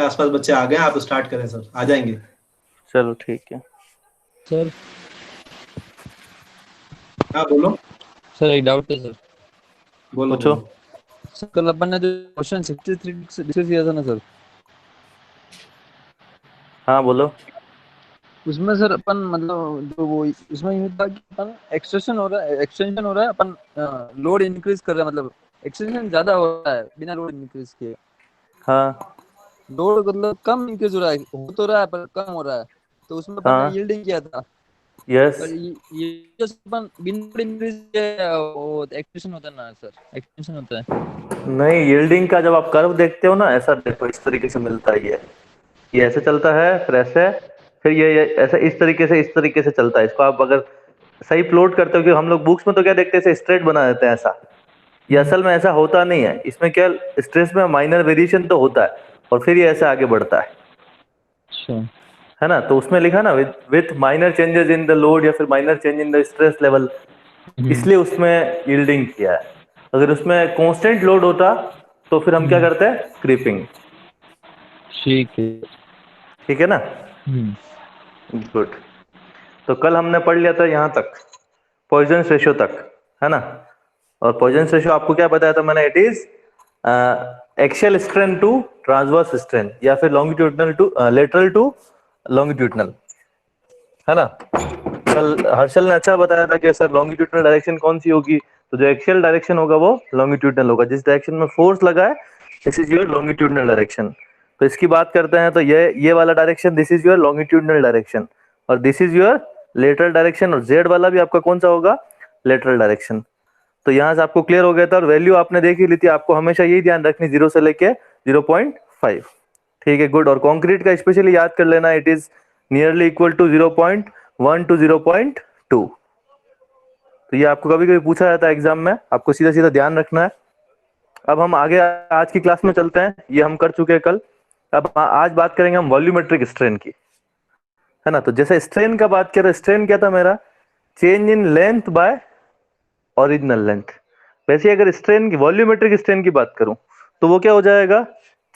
आसपास बच्चे आ गए हैं, आप स्टार्ट करें सर, आ जाएंगे। चलो ठीक है। सर। हाँ बोलो। सर एक डाउट है सर। बोलो पूछो। बोलो। सर कल अपन ने जो क्वेश्चन 63 डिस्कस किया था ना सर, हाँ बोलो। उसमें सर अपन मतलब जो वो उसमें ये था कि अपन एक्सटेंशन हो रहा है, अपन लोड इंक्रीज कर रहे हैं, मतलब एक्सटेंशन ज्यादा हो रहा है बिना लोड इंक्रीज किए। हाँ लोड मतलब कम इंक्रीज हो रहा है, हो तो रहा है पर कम हो रहा है। तो उसमें अपन ने हाँ। यील्डिंग किया था। यस। पर ये जो अपन बिना लोड इंक्रीज किए वो एक्सटेंशन होता है ना सर, एक्सटेंशन होता है। नहीं, यील्डिंग का जब आप कर्व देखते हो ना, ऐसा देखो, इस तरीके से मिलता है ये ऐसे चलता है, फिर ऐसे, फिर ये ऐसे इस तरीके से चलता है। इसको आप अगर सही प्लॉट करते हो, कि हम लोग बुक्स में तो क्या देखते हैं, स्ट्रेट बना देते हैं ऐसा। ये असल में ऐसा होता नहीं है। इसमें क्या, स्ट्रेस में माइनर वेरिएशन तो होता है, और फिर ये ऐसे आगे बढ़ता अच्छा। है ना। तो उसमें लिखा ना, with minor changes in the load, या फिर minor change in the stress level, hmm. इसलिए उसमें यील्डिंग किया है। अगर उसमें कांस्टेंट लोड होता तो फिर हम क्या हम्म। करते हैं, क्रीपिंग। ठीक है। ठीक है ना। हम्म। गुड। तो कल हमने पढ़ लिया था यहाँ तक, पॉइजन रेशियो तक, है ना। और पॉइजन रेशियो आपको क्या बताया था मैंने, it is axial strain to transverse strain, या फिर longitudinal to lateral to longitudinal, है ना। कल हर्षल ने अच्छा बताया था कि सर लॉन्गिट्यूडनल डायरेक्शन कौन सी होगी। तो जो एक्सियल डायरेक्शन होगा वो लॉन्गिट्यूडनल होगा, जिस डायरेक्शन में फोर्स लगा है, this is your longitudinal direction. तो इसकी बात करते हैं, तो ये वाला direction, this is your longitudinal direction, और this is your lateral direction, और जेड वाला भी आपका कौन सा होगा, लेटरल डायरेक्शन। तो यहां से आपको क्लियर हो गया था, और वैल्यू आपने देख ही ली थी। आपको हमेशा यही ध्यान रखनी, 0 से लेके 0.5। ठीक है, गुड। और कंक्रीट का स्पेशली याद कर लेना, it is nearly equal to 0.1 to 0.2। तो ये आपको कभी कभी पूछा जाता है एग्जाम में, आपको सीधा सीधा ध्यान रखना है। अब हम आगे आज की क्लास में चलते हैं, ये हम कर चुके हैं कल। अब आज बात करेंगे हम वॉल्यूमेट्रिक स्ट्रेन की, है ना। तो जैसे स्ट्रेन का बात करें, स्ट्रेन क्या था मेरा, change in length bye original length. वैसे अगर स्ट्रेन की, वॉल्यूमेट्रिक स्ट्रेन की बात करूं, तो वो क्या हो जाएगा,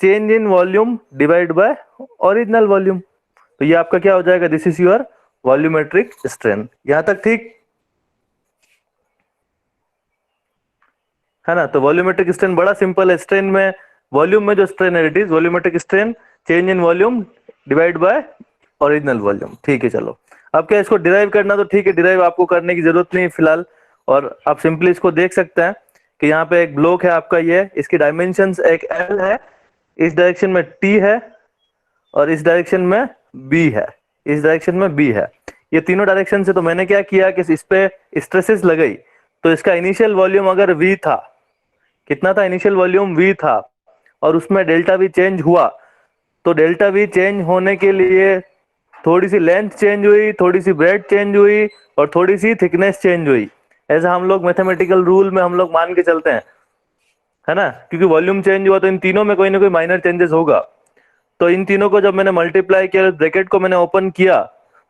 change in volume divide by original volume. तो ये आपका क्या हो जाएगा, this is your volumetric strain. यहां तक ठीक है ना। तो वॉल्यूमेट्रिक स्ट्रेन बड़ा सिंपल है। स्ट्रेन में, वॉल्यूम में जो स्ट्रेन है, it is volumetric strain change in volume divide by original volume. ठीक है, चलो। अब क्या इसको डिराइव करना, तो ठीक है, डिराइव आपको करने की जरूरत नहीं फिलहाल। और आप सिंपली इसको देख सकते हैं कि यहाँ पे एक ब्लॉक है आपका, ये इसकी डायमेंशंस एक एल है, इस डायरेक्शन में टी है, और इस डायरेक्शन में बी है, इस डायरेक्शन में बी है। ये तीनों डायरेक्शन से, तो मैंने क्या किया कि इस पे स्ट्रेसेस लगाई। तो इसका इनिशियल वॉल्यूम अगर वी था, कितना था इनिशियल वॉल्यूम, वी था, और उसमें डेल्टा वी चेंज हुआ, तो डेल्टा वी चेंज होने के लिए थोड़ी सी लेंथ चेंज हुई, थोड़ी सी ब्रेड चेंज हुई, और थोड़ी सी थिकनेस चेंज हुई। ऐसा हम लोग मैथमेटिकल रूल में हम लोग मान के चलते हैं, है ना। क्योंकि वॉल्यूम चेंज हुआ तो इन तीनों में कोई ना कोई माइनर चेंजेस होगा। तो इन तीनों को जब मैंने मल्टीप्लाई किया, ब्रैकेट को मैंने ओपन किया,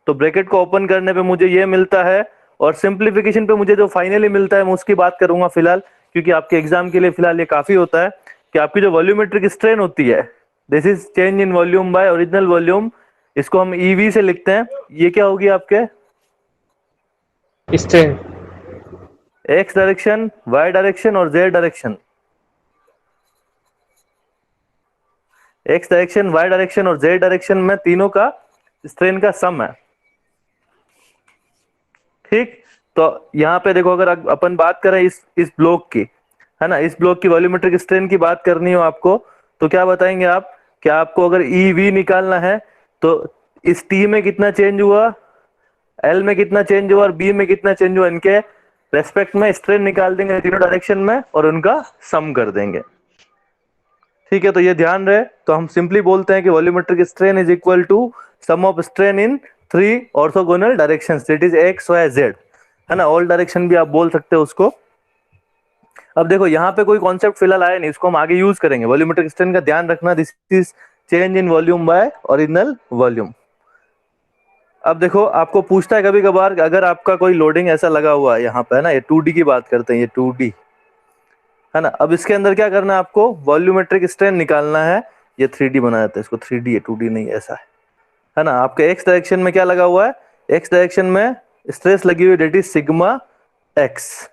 तो ब्रैकेट को ओपन करने पे मुझे ये मिलता है, और सिंप्लीफिकेशन पे मुझे जो फाइनली मिलता है मैं उसकी बात करूंगा फिलहाल, क्योंकि आपके एग्जाम के लिए फिलहाल ये काफी होता है कि आपकी जो वॉल्यूमेट्रिक स्ट्रेन होती है, this is change in volume by original volume, इसको हम ईवी से लिखते हैं। ये क्या होगी आपके, strain. X direction, Y direction और Z direction, X direction, Y direction और जेड डायरेक्शन में तीनों का स्ट्रेन का सम है। ठीक। तो यहाँ पे देखो, अगर अपन बात करें इस ब्लॉक की, है ना, इस ब्लॉक की वॉल्यूमेट्रिक स्ट्रेन की बात करनी हो आपको, तो क्या बताएंगे आप, कि आपको अगर ई वी निकालना है, तो इस टी में कितना चेंज हुआ, एल में कितना चेंज हुआ, और बी में कितना चेंज हुआ, इनके रेस्पेक्ट में स्ट्रेन निकाल देंगे तीनों डायरेक्शन में, और उनका सम कर देंगे। ठीक है, तो ये ध्यान रहे। तो हम सिंपली बोलते हैं कि volumetric strain is equal to sum of strain in three orthogonal directions, that is X Y Z, है ना। ऑल डायरेक्शन भी आप बोल सकते हो उसको। अब देखो, यहाँ पे कोई कॉन्सेप्ट फिलहाल आया नहीं, इसको हम आगे यूज करेंगे। वॉल्यूमेट्रिक स्ट्रेन का ध्यान रखना, this is change in volume by original volume. अब देखो, आपको पूछता है कभी कभार, अगर आपका कोई लोडिंग ऐसा लगा हुआ है यहाँ पे, है ना, ये 2D की बात करते हैं, ये 2D, है ना। अब इसके अंदर क्या करना है आपको, वॉल्यूमेट्रिक स्ट्रेन निकालना है ये 3D बनाया था, इसको 3D है, 2D नहीं ऐसा है ना। आपके एक्स डायरेक्शन में क्या लगा हुआ है, एक्स डायरेक्शन में स्ट्रेस लगी हुई, डेट इज सिग्मा एक्स।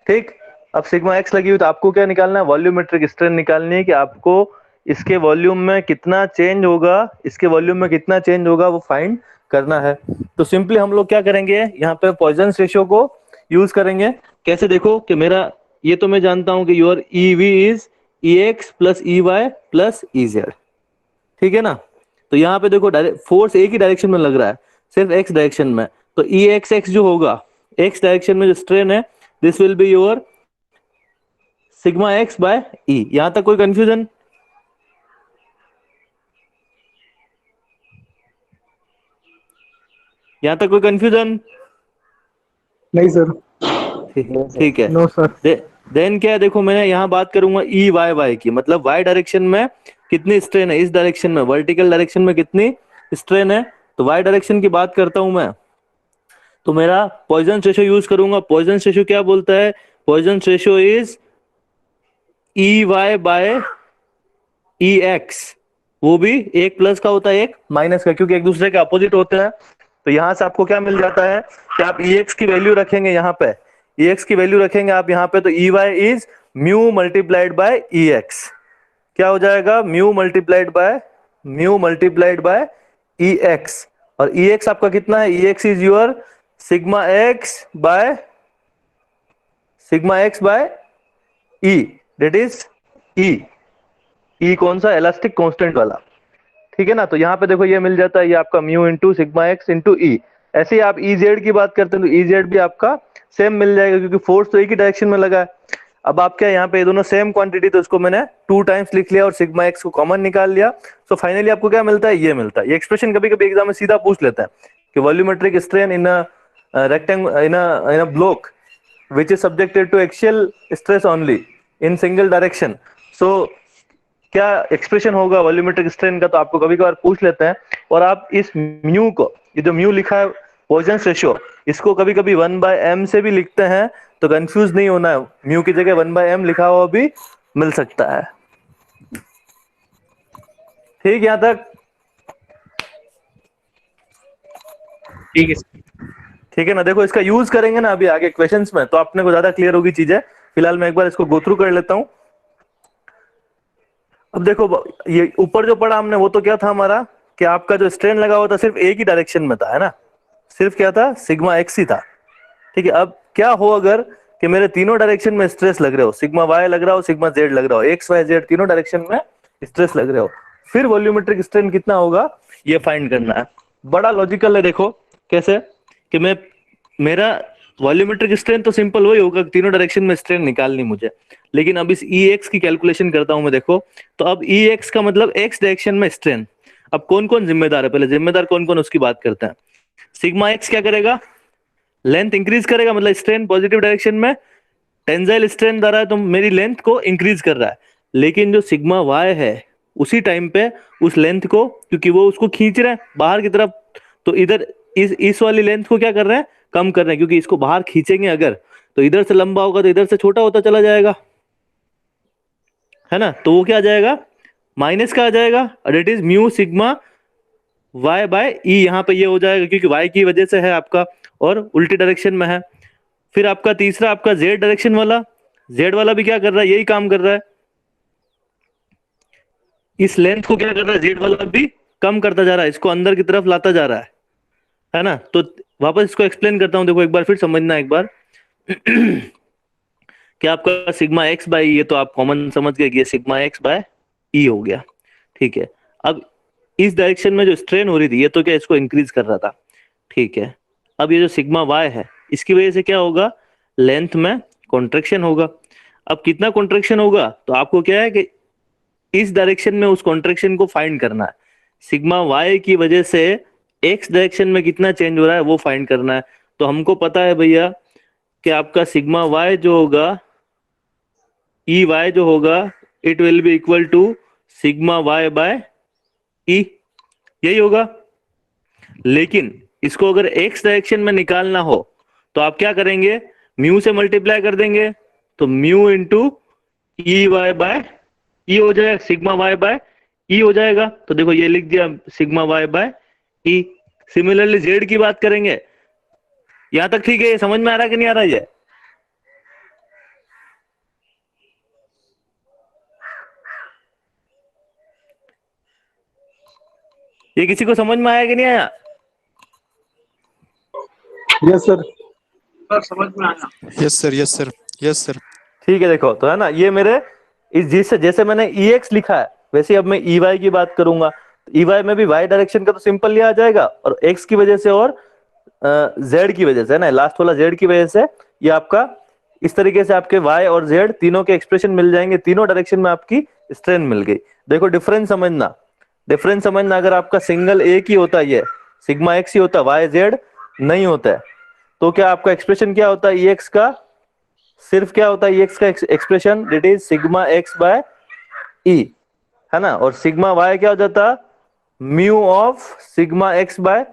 ठीक, अब सिग्मा एक्स लगी हुई तो आपको क्या निकालना है, वॉल्यूमेट्रिक स्ट्रेन निकालनी है कि आपको इसके वॉल्यूम में कितना चेंज होगा, इसके वॉल्यूम में कितना चेंज होगा वो फाइंड करना है। तो सिंपली हम लोग क्या करेंगे, यहाँ पे पॉइजन्स रेशियो को यूज करेंगे। कैसे, देखो कि मेरा ये तो मैं जानता हूं कि your E V is E X plus E Y plus E Z, ठीक है ना। तो यहाँ पे देखो फोर्स एक ही डायरेक्शन में लग रहा है, सिर्फ एक्स डायरेक्शन में, तो ई एक्स एक्स जो होगा, एक्स डायरेक्शन में जो स्ट्रेन है, this will be your sigma X by E. यहां तक कोई कंफ्यूजन? यहां तक कोई कंफ्यूजन? नहीं सर। ठीक है। No sir. देन क्या है, देखो मैंने यहाँ बात करूंगा ई वाई वाई की, मतलब वाई डायरेक्शन में कितनी स्ट्रेन है, इस डायरेक्शन में वर्टिकल डायरेक्शन में कितनी स्ट्रेन है, तो वाई डायरेक्शन की बात करता हूं मैं। तो मेरा पॉइजन्स रेशियो यूज करूंगा। पॉइजन्स रेशियो क्या बोलता है, Poisson's ratio is E Y by E X, वो भी एक प्लस का होता है एक माइनस का, क्योंकि एक दूसरे के अपोजिट होते हैं। तो यहां से आपको क्या मिल जाता है कि आप ई एक्स की वैल्यू रखेंगे यहाँ पे, ई एक्स की वैल्यू रखेंगे आप यहाँ पे, तो E Y is mu multiplied by E X. क्या हो जाएगा, mu multiplied by E X. और ई एक्स आपका कितना है, E X is your sigma X by E, that is E कौन सा, इलास्टिक कांस्टेंट वाला, ठीक है ना। तो यहाँ पे देखो ये मिल जाता है, ये आपका mu into sigma X into E. ऐसे ही आप ई जेड की बात करते हैं तो ई जेड भी आपका सेम मिल जाएगा, क्योंकि फोर्स तो एक ही डायरेक्शन में लगा है। अब आप क्या, यहाँ पे ये दोनों सेम क्वांटिटी, तो इसको मैंने 2 टाइम्स लिख लिया और सिग्मा एक्स को कॉमन निकाल लिया। सो फाइनली आपको क्या मिलता है, ये मिलता है। ये एक्सप्रेशन कभी कभी एग्जाम में सीधा पूछ लेता है कि volumetric strain in rectangle in a block which is subjected to axial stress only in single direction। so क्या एक्सप्रेशन होगा वॉल्यूमेट्रिक स्ट्रेन का, तो आपको कभी कभार पूछ लेते हैं। और आप इस म्यू को, ये जो म्यू लिखा है पॉइजन्स रेशियो, इसको कभी कभी 1/m से भी लिखते हैं, तो कंफ्यूज नहीं होना है, म्यू की जगह 1/m लिखा हुआ भी मिल सकता है। ठीक, यहां तक ठीक है। ठीक है ना। देखो इसका यूज करेंगे ना अभी आगे क्वेश्चंस में, तो अपने को ज्यादा क्लियर होगी चीजें। फिलहाल मैं एक बार इसको गो थ्रू कर लेता हूं। अब देखो ये ऊपर जो पढ़ा हमने वो तो क्या था हमारा, कि आपका जो स्ट्रेन लगा हुआ था सिर्फ एक ही डायरेक्शन में था, है ना, सिर्फ क्या था, सिग्मा एक्स ही था। ठीक है, अब क्या हो अगर कि मेरे तीनों डायरेक्शन में स्ट्रेस लग रहे हो, सिग्मा वाई लग रहा हो, सिग्मा जेड लग रहा हो, एक्स वाई जेड तीनों डायरेक्शन में स्ट्रेस लग रहे हो, फिर वॉल्यूमेट्रिक स्ट्रेन कितना होगा ये फाइंड करना है। बड़ा लॉजिकल है, देखो कैसे कि मेरा वॉल्यूमेट्रिक स्ट्रेन तो सिंपल वही होगा, तीनों डायरेक्शन में स्ट्रेन निकालनी मुझे, लेकिन अब इस ई एक्स की कैलकुलेशन करता हूं मैं। देखो तो अब ई एक्स का मतलब एक्स डायरेक्शन में स्ट्रेन, अब कौन कौन जिम्मेदार है, पहले जिम्मेदार कौन कौन उसकी बात करते हैं। सिग्मा एक्स क्या करेगा, लेंथ इंक्रीज करेगा, मतलब स्ट्रेन पॉजिटिव डायरेक्शन में टेंजाइल स्ट्रेन दे रहा है तो मेरी लेंथ को इंक्रीज कर रहा है, लेकिन जो सिग्मा वाई है उसी टाइम पे उस लेंथ को, क्योंकि वो उसको खींच रहे हैं बाहर की तरफ, तो इधर इस वाली लेंथ को क्या कर रहे हैं, कम कर रहे हैं, क्योंकि इसको बाहर खींचेंगे अगर तो इधर से लंबा होगा तो इधर से छोटा होता चला जाएगा, है ना। तो वो क्या आ जाएगा, माइनस का आ जाएगा, और it is mu sigma Y by E, यहाँ पे ये हो जाएगा क्योंकि वाई की वजह से है आपका और उल्टी डायरेक्शन में है। फिर आपका तीसरा आपका जेड डायरेक्शन वाला, जेड वाला भी क्या कर रहा है, यही काम कर रहा है, इस लेंथ को क्या कर रहा है, जेड वाला भी कम करता जा रहा है, इसको अंदर की तरफ लाता जा रहा है ना। तो वापस इसको एक्सप्लेन करता हूं, देखो एक बार फिर समझना एक बार कि आपका सिग्मा एक्स बाय ये तो आप कॉमन समझ गए कि ये सिग्मा एक्स बाय ई हो गया, ठीक है। अब इस डायरेक्शन में जो स्ट्रेन हो रही थी ये तो क्या इसको इंक्रीज कर रहा था, ठीक है। अब ये जो सिग्मा वाई है इसकी वजह से क्या होगा, लेंथ में कॉन्ट्रैक्शन होगा। अब कितना कॉन्ट्रैक्शन होगा, तो आपको क्या है कि इस डायरेक्शन में उस कॉन्ट्रैक्शन को फाइंड करना है, सिग्मा वाई की वजह से एक्स डायरेक्शन में कितना चेंज हो रहा है वो फाइंड करना है। तो हमको पता है भैया कि आपका सिग्मा वाई जो होगा, ई वाई जो होगा, it will be equal to sigma Y by E, यही होगा। लेकिन इसको अगर एक्स डायरेक्शन में निकालना हो तो आप क्या करेंगे, म्यू से मल्टीप्लाई कर देंगे, तो mu into E Y by E हो जाएगा सिग्मा वाई बाय ई हो जाएगा। तो देखो ये लिख दिया sigma Y by E. Similarly Z की बात करेंगे, यहां तक ठीक है? ये समझ में आ रहा है कि नहीं आ रहा है? ये किसी को समझ में आया कि नहीं आया? Yes sir. सर समझ में आया। Yes sir, yes sir, yes sir. ठीक है, देखो तो है ना, ये मेरे इस जैसे जैसे मैंने ई एक्स लिखा है वैसे ही अब मैं ई वाई की बात करूंगा। ई वाई में भी वाई डायरेक्शन का तो सिंपल लिया आ जाएगा, और एक्स की वजह से और जेड की वजह से, है ना, लास्ट वाला जेड की वजह से ये आपका इस तरीके से आपके वाई और जेड तीनों के एक्सप्रेशन मिल जाएंगे, तीनों डायरेक्शन में आपकी स्ट्रेंथ मिल गई। देखो डिफरेंस समझना, डिफरेंस समझना, अगर आपका सिंगल एक ही होता है, ये सिग्मा एक्स ही होता है, वाई जेड नहीं होता है, तो क्या आपका एक्सप्रेशन क्या होता है? ई एक्स का सिर्फ क्या होता है? ई एक्स का expression it is sigma X by E, है ना, और सिग्मा वाई क्या हो जाता? Mu of sigma X by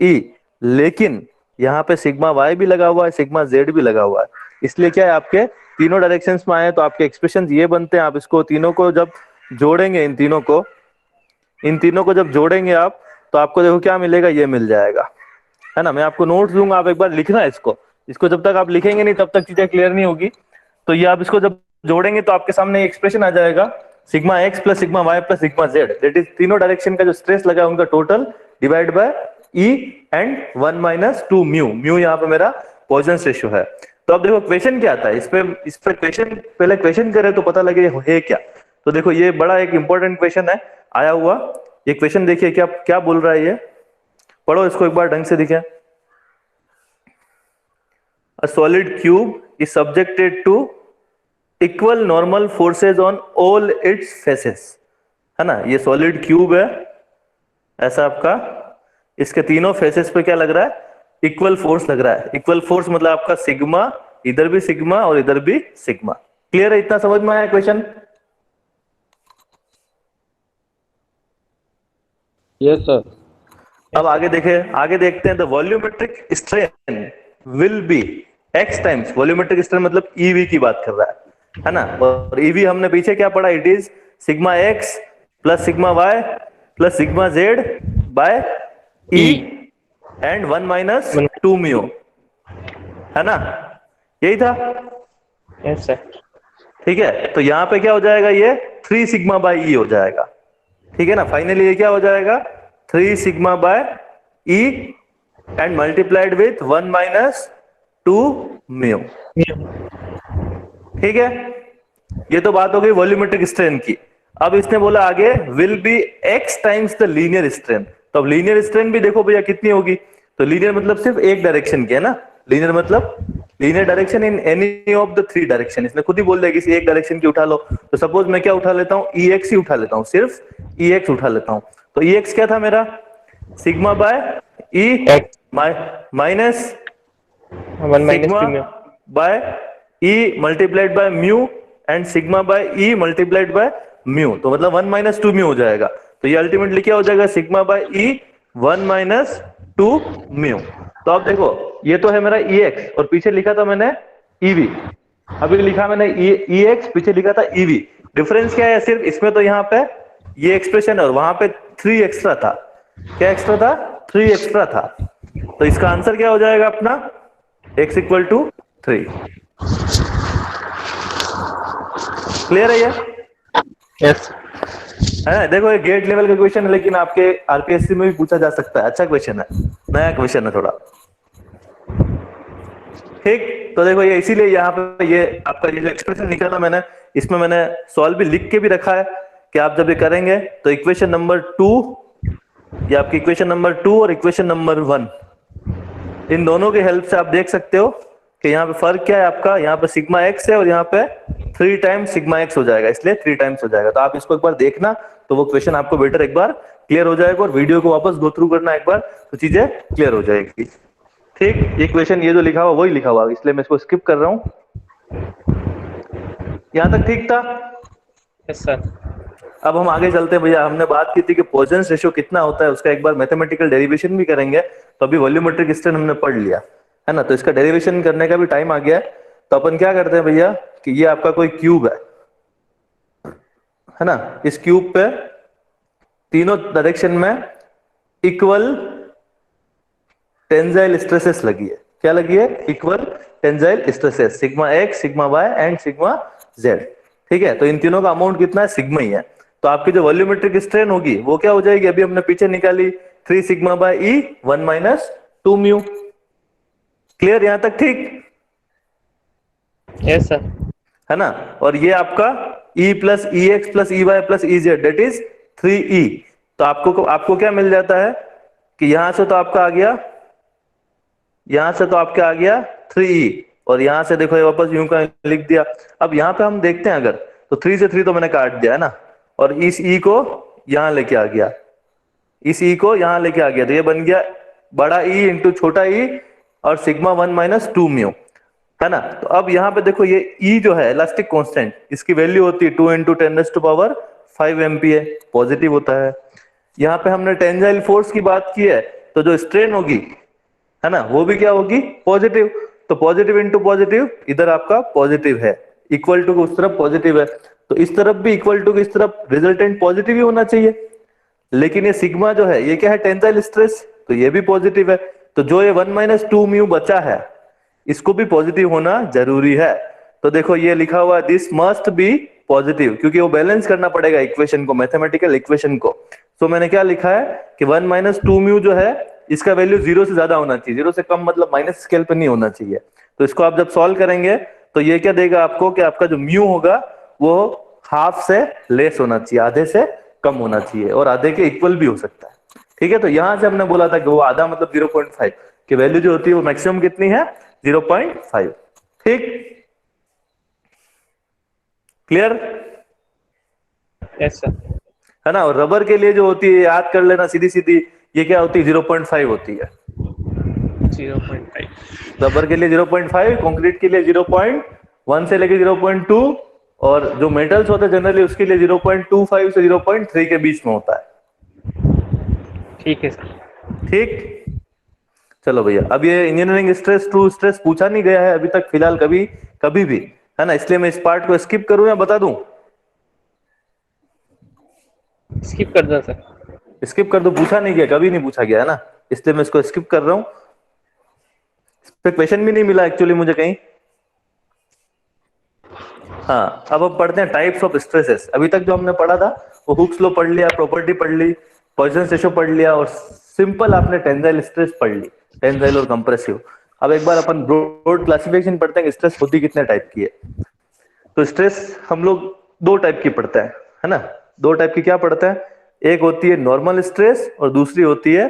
E. लेकिन यहाँ पे सिग्मा वाई भी लगा हुआ है, सिग्मा जेड भी लगा हुआ है, इसलिए क्या है, आपके तीनों डायरेक्शंस में आए तो आपके एक्सप्रेशन ये बनते हैं। आप इसको तीनों को जब जोड़ेंगे, इन तीनों को जब जोड़ेंगे आप, तो आपको देखो क्या मिलेगा, ये मिल जाएगा, है ना। मैं आपको नोट्स दूंगा, आप एक बार लिखना इसको। इसको जब तक आप लिखेंगे नहीं तब तक चीजें क्लियर नहीं होगी। तो ये आप इसको जब जोड़ेंगे तो आपके सामने एक्सप्रेशन आ जाएगा, sigma X plus sigma Y plus sigma Z, that is तीनों डायरेक्शन का जो स्ट्रेस लगा है उनका total divide by E and 1 minus 2 mu. Mu यहाँ पे मेरा पॉइजन रेशियो है। तो अब देखो क्वेश्चन क्या आता है इस पे क्वेश्चन, पहले क्वेश्चन करे तो पता लगे है क्या। तो देखो ये बड़ा एक इंपॉर्टेंट क्वेश्चन है आया हुआ। ये क्वेश्चन देखिए क्या क्या बोल रहा है, ये पढ़ो इसको एक बार ढंग से दिखे। A solid cube is subjected to equal normal forces on all its faces, है ना। ये सॉलिड क्यूब है ऐसा आपका, इसके तीनों फेसेस पे क्या लग रहा है? इक्वल फोर्स लग रहा है। इक्वल फोर्स मतलब आपका सिग्मा, इधर भी सिग्मा और इधर भी सिग्मा। क्लियर है? इतना समझ में आया क्वेश्चन? Yes sir. अब आगे देखते हैं। The volumetric strain will be x times, volumetric strain मतलब ईवी की बात कर रहा है ना। और ईवी हमने पीछे क्या पढ़ा? It is sigma X plus sigma Y plus sigma Z by E and 1 minus 2 mu, है ना, यही था। Yes sir. ठीक है, तो यहां पे क्या हो जाएगा? ये 3 सिग्मा बाय ई हो जाएगा, ठीक है ना। फाइनली ये क्या हो जाएगा? 3 sigma bye E and multiplied with 1 minus 2 mu, ठीक है। ये तो बात हो गई वॉल्यूमेट्रिक स्ट्रेन की। अब इसने बोला आगे will be x times the linear strain. तो अब लीनियर स्ट्रेन भी देखो भैया कितनी होगी। तो लीनियर मतलब सिर्फ एक डायरेक्शन की, है ना। लीनियर मतलब linear direction in any of the 3 direction. इसने खुद ही बोल दिया किसी एक डायरेक्शन की उठा लो। तो सपोज मैं क्या उठा लेता हूं? ई एक्स ही उठा लेता हूं, सिर्फ ई एक्स उठा लेता हूं। तो ई एक्स क्या था मेरा? Sigma bye E minus 1 minus sigma 2 mu by E multiplied by mu and sigma bye E multiplied by mu. तो मतलब 1 माइनस 2 म्यू हो जाएगा। तो ये अल्टीमेटली क्या हो जाएगा? सिग्मा बाय ई 1 माइनस 2 म्यू। तो अब देखो ये तो है मेरा ई एक्स और पीछे लिखा था मैंने ईवी। अभी लिखा मैंने ई एक्स, पीछे लिखा था ईवी। डिफरेंस क्या है? सिर्फ इसमें तो यहाँ पे ये एक्सप्रेशन है और वहां पे 3 एक्स्ट्रा था। क्या एक्स्ट्रा था? 3 एक्स्ट्रा था। तो इसका आंसर क्या हो जाएगा अपना? x equal to 3। क्लियर है ये? यस है। देखो ये गेट लेवल का क्वेश्चन है, लेकिन आपके आरपीएससी में भी पूछा जा सकता है। अच्छा क्वेश्चन है, नया क्वेश्चन है थोड़ा, ठीक। तो देखो ये इसीलिए यहाँ पे ये आपका ये जो एक्सप्रेशन निकाला मैंने, इसमें मैंने सॉल्व भी लिख के भी रखा है कि आप जब ये करेंगे तो इक्वेशन नंबर 2, ये आपकी इक्वेशन नंबर 2 और इक्वेशन नंबर 1, इन दोनों के हेल्प से आप देख सकते हो कि यहाँ पे फर्क क्या है आपका। यहाँ पे सिग्मा एक्स है और यहाँ पे 3 टाइम्स सिग्मा एक्स हो जाएगा, इसलिए 3 टाइम्स हो जाएगा। तो आप इसको एक बार देखना तो वो क्वेश्चन आपको बेटर एक बार क्लियर हो जाएगा, और वीडियो को वापस गो थ्रू करना एक बार तो चीजें क्लियर हो जाएगी, ठीक। ये क्वेश्चन ये जो लिखा हुआ वही लिखा हुआ, इसलिए मैं इसको स्किप कर रहा हूं। यहां तक ठीक था? Yes sir. अब हम आगे चलते हैं भैया। हमने बात की थी कि पॉइजन रेशियो कितना होता है, उसका एक बार मैथमेटिकल डेरिवेशन भी करेंगे। तो अभी वॉल्यूमेट्रिक स्ट्रेन हमने पढ़ लिया है ना, तो इसका डेरिवेशन करने का भी टाइम आ गया है। तो अपन क्या करते हैं भैया कि ये आपका कोई क्यूब है, है ना, इस क्यूब पे तीनों डायरेक्शन में इक्वल टेंजाइल स्ट्रेसेस लगी है। क्या लगी है? Equal tensile stresses, sigma X, sigma Y and sigma Z. ठीक है, तो इन तीनों का अमाउंट कितना है? सिग्मा ही है। तो आपकी जो वॉल्यूमेट्रिक स्ट्रेन होगी वो क्या हो जाएगी? अभी हमने पीछे निकाली 3 सिग्मा बाय ई 1 माइनस 2 म्यू। क्लियर यहां तक? ठीक यस सर। है ना। और ये आपका E plus E X plus E Y plus E Z that is 3E। तो आपको क्या मिल जाता है कि यहां से तो आपका आ गया, यहां से तो आपका आ गया 3E, और यहां से देखो ये वापस यूं का लिख दिया। अब यहां पे हम देखते हैं, अगर तो 3 से 3 तो मैंने काट दिया है ना, और इस E को यहां लेके आ गया, इस E को यहां लेके आ गया, तो ये बन गया बड़ा E इंटू छोटा E और सिग्मा 1 माइनस 2 म्यू, है ना। तो अब यहाँ पे देखो ये E जो है इलास्टिक कांस्टेंट, इसकी वैल्यू होती है 2 इंटू 10⁵ MPa, पॉजिटिव होता है। यहाँ पे हमने टेंजाइल फोर्स की बात की है, तो जो स्ट्रेन होगी, है ना, वो भी क्या होगी? पॉजिटिव। तो पॉजिटिव इंटू पॉजिटिव, इधर आपका पॉजिटिव है, इक्वल टू उस तरफ पॉजिटिव है, तो इस तरफ भी इक्वल टू इस तरफ रिजल्टेंट पॉजिटिव ही होना चाहिए। लेकिन ये सिग्मा जो है ये क्या है? टेंजाइल स्ट्रेस, तो ये भी पॉजिटिव है। तो जो ये 1 माइनस 2 म्यू बचा है इसको भी पॉजिटिव होना जरूरी है। तो देखो ये लिखा हुआ है दिस मस्ट बी पॉजिटिव, क्योंकि वो बैलेंस करना पड़ेगा इक्वेशन को, मैथमेटिकल इक्वेशन को। तो मैंने क्या लिखा है कि 1 माइनस 2 म्यू जो है इसका वैल्यू 0 से ज्यादा होना चाहिए, 0 से कम मतलब माइनस स्केल पे नहीं होना चाहिए। तो इसको आप जब सॉल्व करेंगे तो ये क्या देगा आपको कि आपका जो म्यू होगा वो हाफ से लेस होना चाहिए, आधे से कम होना चाहिए, और आधे के इक्वल भी हो सकता है। ठीक है, तो यहां से हमने बोला था कि वो आधा मतलब 0.5 की वैल्यू जो होती है वो मैक्सिमम कितनी है? 0.5। ठीक, क्लियर? Yes sir. है ना। और रबर के लिए जो होती है याद कर लेना सीधी सीधी, ये क्या होती है? 0.5 होती है 0.5। रबर के लिए 0.5, कंक्रीट के लिए 0.1 से लेके 0.2, और जो मेटल्स होते हैं जनरली उसके लिए 0.25 से 0.3 के बीच में होता है। ठीक है सर। ठीक, चलो भैया, अब ये इंजीनियरिंग स्ट्रेस टू स्ट्रेस पूछा नहीं गया है अभी तक फिलहाल कभी कभी भी, है ना, इसलिए मैं इस पार्ट को स्किप करूं या बता दूं? स्किप कर दो सर। स्किप कर दो, पूछा नहीं गया, कभी नहीं पूछा गया, है ना, इसलिए मैं इसको स्किप कर रहा हूं। इस पे क्वेश्चन भी नहीं मिला एक्चुअली मुझे कहीं। हाँ, अब हम पढ़ते हैं टाइप्स ऑफ स्ट्रेसेस। अभी तक जो हमने पढ़ा था वो हुक्स लॉ पढ़ लिया, प्रॉपर्टी पढ़ ली, पॉइसन रेशियो पढ़ लिया, और सिंपल आपने टेंसाइल स्ट्रेस पढ़ ली, टेंसाइल और कंप्रेसिव। अब एक बार अपन ब्रॉड क्लासिफिकेशन पढ़ते हैं, स्ट्रेस होती कितने टाइप की है। तो स्ट्रेस हम लोग 2 टाइप की पढ़ते हैं, है ना। 2 टाइप की क्या पढ़ते हैं? एक होती है नॉर्मल स्ट्रेस और दूसरी होती है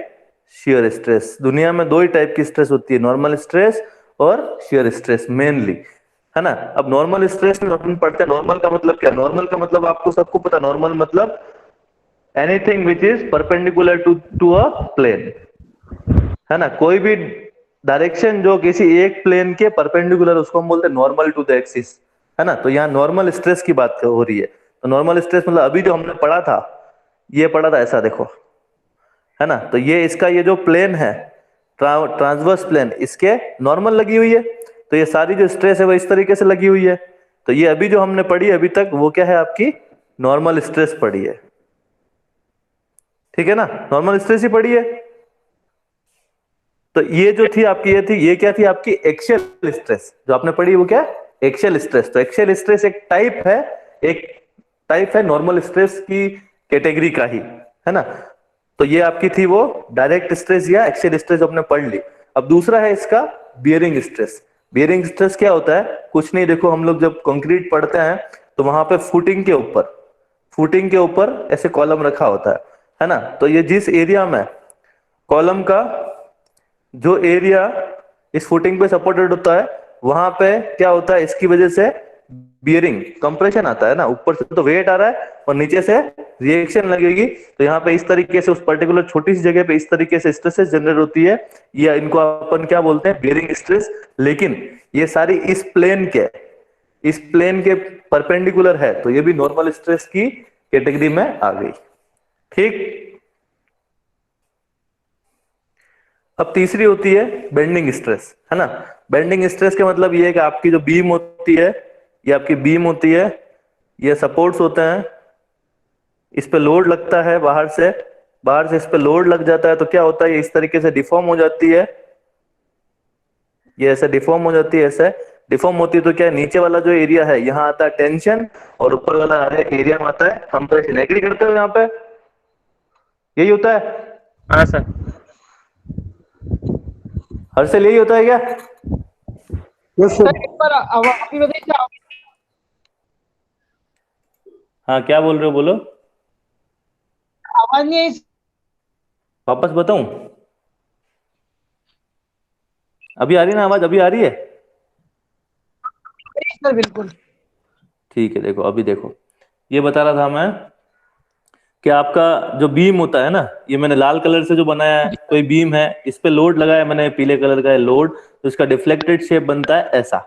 शियर स्ट्रेस। दुनिया में 2 ही टाइप की स्ट्रेस होती है, नॉर्मल स्ट्रेस और शियर स्ट्रेस मेनली, है ना। अब नॉर्मल स्ट्रेस में अपन पढ़ते हैं, नॉर्मल का मतलब क्या? नॉर्मल का मतलब आपको सबको पता, नॉर्मल मतलब anything which is perpendicular to a plane, है ना। कोई भी डायरेक्शन जो किसी एक प्लेन के परपेंडिकुलर, उसको हम बोलते हैं नॉर्मल टू द एक्सिस, है ना। तो यहाँ नॉर्मल स्ट्रेस की बात हो रही है। तो नॉर्मल स्ट्रेस मतलब अभी जो हमने पढ़ा था, ये पढ़ा था ऐसा देखो, है ना। तो ये इसका ये जो प्लेन है ट्रांसवर्स प्लेन, इसके नॉर्मल लगी हुई है, तो ये सारी जो स्ट्रेस है वो इस तरीके से लगी हुई है। तो ये अभी जो हमने पढ़ी अभी तक वो क्या है? आपकी नॉर्मल स्ट्रेस पढ़ी है, ठीक है ना, नॉर्मल स्ट्रेस ही पढ़ी है। तो ये जो थी आपकी, ये क्या थी आपकी? एक्सियल स्ट्रेस जो आपने पढ़ी वो क्या? Axial stress. तो एक्सियल स्ट्रेस एक टाइप है नॉर्मल स्ट्रेस की कैटेगरी का ही, है ना। तो ये आपकी थी वो डायरेक्ट स्ट्रेस या एक्सियल स्ट्रेस आपने पढ़ ली। अब दूसरा है इसका बियरिंग स्ट्रेस। बियरिंग स्ट्रेस क्या होता है? कुछ नहीं, देखो हम लोग जब कंक्रीट पढ़ते हैं तो वहां पे फुटिंग के ऊपर ऐसे कॉलम रखा होता है ना। तो ये जिस एरिया में कॉलम का जो एरिया इस फुटिंग पे सपोर्टेड होता है, वहां पे क्या होता है? इसकी वजह से बियरिंग कंप्रेशन आता है ना, ऊपर से तो वेट आ रहा है और नीचे से रिएक्शन लगेगी, तो यहाँ पे इस तरीके से उस पर्टिकुलर छोटी सी जगह पे इस तरीके से स्ट्रेसेस जनरेट होती है, या इनको अपन क्या बोलते हैं? Bearing stress. लेकिन ये सारी इस प्लेन के परपेंडिकुलर है, तो ये भी नॉर्मल स्ट्रेस की कैटेगरी में आ गई। ठीक, अब तीसरी होती है बेंडिंग स्ट्रेस, है ना। बेंडिंग स्ट्रेस का मतलब ये है कि आपकी जो बीम होती है, ये आपकी बीम होती है, ये सपोर्ट्स होते हैं, इस पे लोड लगता है बाहर से इस पे लोड लग जाता है तो क्या होता है, ये इस तरीके से डिफॉर्म हो जाती है, ये ऐसे डिफॉर्म हो जाती है, ऐसे डिफॉर्म होती है तो क्या है, नीचे वाला जो एरिया है यहाँ आता है टेंशन और ऊपर वाला एरिया में आता है कंप्रेशन। एग्री करते हो यहाँ पे, यही होता है हाँ सर। हर से यही होता है क्या? Yes sir. सर एक बार अभी बताइए। हाँ क्या बोल रहे हो, बोलो, आवाज नहीं आई वापस बताऊं? अभी आ रही है ना आवाज, अभी आ रही है? सर? बिल्कुल। ठीक है, देखो अभी देखो, ये बता रहा था मैं कि आपका जो बीम होता है ना, ये मैंने लाल कलर से जो बनाया है, कोई बीम है, इस पे लोड लगाया मैंने, पीले कलर का है लोड, तो इसका डिफ्लेक्टेड शेप बनता है ऐसा,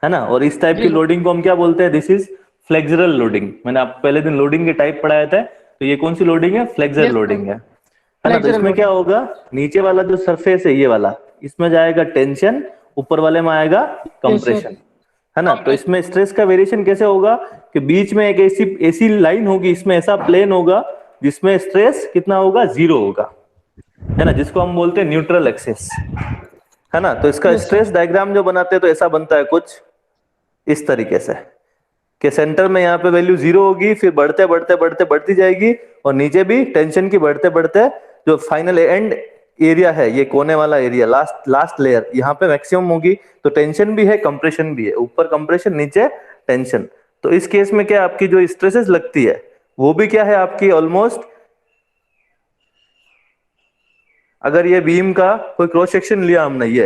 है ना। और इस टाइप की लोडिंग को हम क्या बोलते हैं, दिस इज फ्लेक्सुरल लोडिंग। मैंने आप पहले दिन लोडिंग के टाइप पढ़ाया था, तो ये कौन सी लोडिंग है, फ्लेक्सुरल Yes, लोडिंग है ना। तो Flexural इसमें क्या होगा, नीचे वाला जो सरफेस है ये वाला, इसमें जाएगा टेंशन, ऊपर वाले में आएगा कंप्रेशन, है ना। तो इसमें स्ट्रेस का वेरिएशन कैसे होगा कि बीच में एक ऐसी ऐसी लाइन होगी, इसमें ऐसा प्लेन होगा जिसमें स्ट्रेस कितना होगा, 0 होगा, है ना, जिसको हम बोलते हैं न्यूट्रल एक्सिस, है ना। तो इसका स्ट्रेस डायग्राम जो बनाते हैं तो ऐसा बनता है कुछ इस तरीके से कि सेंटर में यहाँ पे वैल्यू 0 होगी, फिर बढ़ते बढ़ते बढ़ते बढ़ती जाएगी, और नीचे भी टेंशन की बढ़ते बढ़ते जो फाइनल एंड एरिया है, ये कोने वाला एरिया, लास्ट लेयर, यहाँ पे मैक्सिमम होगी। तो टेंशन भी है, कंप्रेशन भी है, ऊपर कंप्रेशन नीचे टेंशन। तो इस केस में क्या आपकी जो स्ट्रेसेस लगती है वो भी क्या है आपकी ऑलमोस्ट, अगर ये बीम का कोई क्रॉस सेक्शन लिया हमने, ये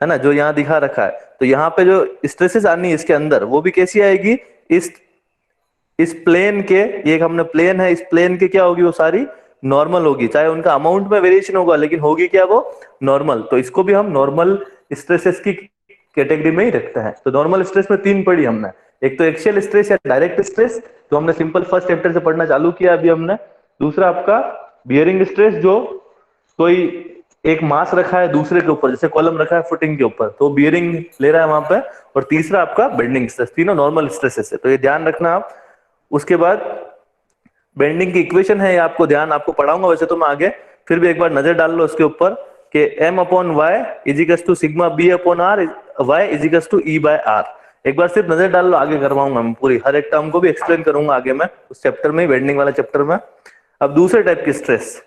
है ना जो यहाँ दिखा रखा है, तो यहाँ पे जो स्ट्रेसेस आनी है इसके अंदर, वो भी कैसी आएगी, इस प्लेन के, ये हमने प्लेन है, इस प्लेन के क्या होगी, वो सारी नॉर्मल होगी, चाहे उनका अमाउंट में वेरिएशन होगा लेकिन होगी क्या, वो नॉर्मल। तो इसको भी हम नॉर्मल स्ट्रेसेस की कैटेगरी में ही रखते हैं। तो नॉर्मल स्ट्रेस में 3 पढ़ी हमने, एक तो एक्सियल स्ट्रेस या डायरेक्ट स्ट्रेस जो हमने सिंपल फर्स्ट चैप्टर से पढ़ना चालू किया अभी हमने, दूसरा आपका बियरिंग स्ट्रेस जो कोई एक मास रखा है दूसरे के ऊपर, जैसे कॉलम रखा है फुटिंग के ऊपर तो बियरिंग ले रहा है वहां पे, और तीसरा आपका बेंडिंग स्ट्रेस। तीनों नॉर्मल स्ट्रेसेस है, तो ये ध्यान रखना आप। उसके बाद बेंडिंग की इक्वेशन है, ये आपको ध्यान, आपको पढ़ाऊंगा वैसे तो मैं आगे, फिर भी एक बार नजर डाल लो उसके ऊपर कि m/y is equals to sigma b/r, y is equals to e/r। एक बार सिर्फ नजर डाल लो, आगे करवाऊंगा मैं पूरी, हर एक टर्म को भी एक्सप्लेन करूंगा आगे मैं उस चैप्टर में, बेंडिंग वाला चैप्टर में। अब दूसरे टाइप की स्ट्रेस,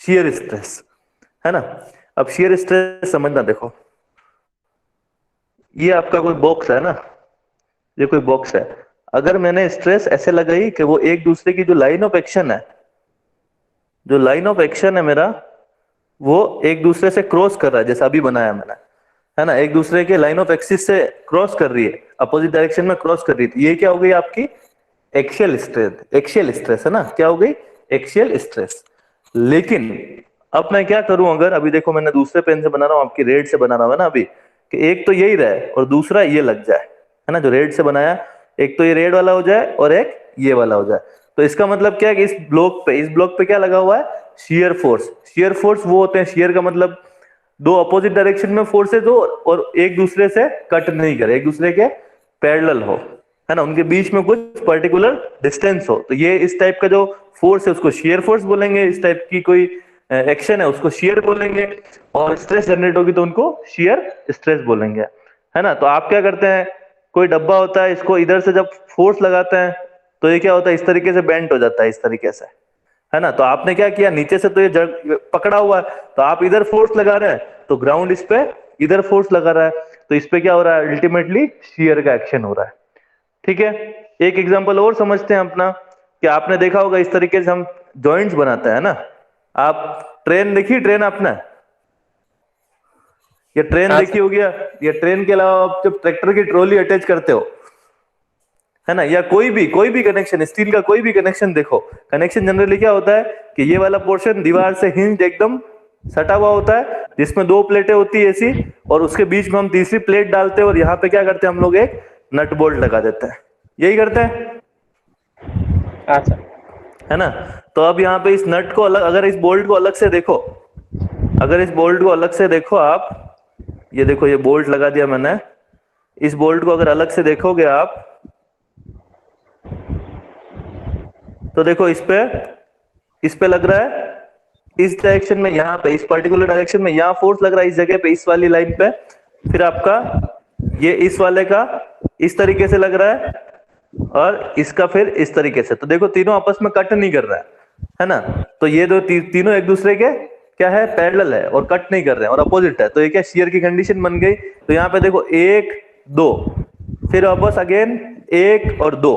शियर स्ट्रेस, है ना। अब शियर स्ट्रेस समझना, देखो ये आपका कोई बॉक्स है ना, ये कोई बॉक्स है, अगर मैंने स्ट्रेस ऐसे लगाई कि वो एक दूसरे की जो लाइन ऑफ एक्शन है, जो लाइन ऑफ एक्शन है मेरा, वो एक दूसरे से क्रॉस कर रहा है, जैसा अभी बनाया मैंने, है ना, एक दूसरे के लाइन ऑफ एक्सिस से क्रॉस कर रही है, अपोजिट डायरेक्शन में क्रॉस कर रही है, ये क्या हो गई आपकी एक्सियल स्ट्रेस। एक्सियल स्ट्रेस है ना, क्या हो गई, एक्सियल स्ट्रेस। लेकिन अब मैं क्या करूं, अगर अभी देखो मैंने दूसरे पेन से बना रहा हूं, आपकी रेड से बना रहा हूं ना अभी, कि एक तो यही रहे और दूसरा ये लग जाए, है ना, जो रेड से बनाया, एक तो ये रेड वाला हो जाए और एक ये वाला हो जाए। तो इसका मतलब क्या है कि इस ब्लॉक पे क्या लगा हुआ है, शियर फोर्स। शियर फोर्स वो होते हैं, शियर का मतलब दो अपोजिट डायरेक्शन में फोर्सेज हो और एक दूसरे से कट नहीं करे, एक दूसरे के पैरेलल हो, है ना, उनके बीच में कुछ पर्टिकुलर डिस्टेंस हो, तो ये इस टाइप का जो फोर्स है उसको शियर फोर्स बोलेंगे, इस टाइप की कोई एक्शन है उसको शियर बोलेंगे, और स्ट्रेस जनरेट होगी तो उनको शियर स्ट्रेस बोलेंगे, है ना। तो आप क्या करते हैं, कोई डब्बा होता है, इसको इधर से जब फोर्स लगाते हैं तो ये क्या होता है, इस तरीके से बेंट हो जाता है, इस तरीके से, है ना। तो आपने क्या किया, नीचे से तो ये जड़ पकड़ा हुआ है, तो आप इधर फोर्स लगा रहे हैं तो ग्राउंड इस पे इधर फोर्स लगा रहा है, तो इस पे क्या हो रहा है, अल्टीमेटली शियर का एक्शन हो रहा है। ठीक है, एक एग्जांपल और समझते हैं अपना, कि आपने देखा होगा इस तरीके से हम जॉइंट्स बनाते हैं ना। आप ट्रेन देखी, ट्रेन आपने ये ट्रेन देखी होगी, ये ट्रेन के अलावा आप जब ट्रैक्टर की ट्रॉली अटैच करते हो, है ना, या कोई भी कनेक्शन, स्टील का कोई भी कनेक्शन देखो, कनेक्शन जनरली क्या होता है कि ये वाला पोर्शन दीवार से हिंज एकदम सटा हुआ होता है, जिसमें 2 प्लेटें होती है ऐसी, और उसके बीच में हम तीसरी प्लेट डालते हैं, और यहाँ पे क्या करते हैं हम लोग, एक नट बोल्ट लगा देते हैं, यही करते हैं, अच्छा है ना। तो अब यहाँ पे इस नट को अलग, अगर इस बोल्ट को अलग से देखो, अगर इस बोल्ट को अलग से देखो आप, ये देखो ये बोल्ट लगा दिया मैंने, इस बोल्ट को अगर अलग से देखोगे आप तो देखो इस पे लग रहा है इस डायरेक्शन में, यहाँ पे इस पर्टिकुलर डायरेक्शन में यहाँ फोर्स लग रहा है इस जगह पे, इस वाली लाइन पे। फिर आपका ये इस वाले का इस तरीके से लग रहा है और इसका फिर इस तरीके से। तो देखो तीनों आपस में कट नहीं कर रहा है ना। तो ये दो तीनों एक दूसरे के क्या है, पैरेलल है और कट नहीं कर रहे हैं और अपोजिट है। तो ये क्या शियर की कंडीशन बन गई। तो यहाँ पे देखो 1 2, फिर वापस अगेन 1 और 2।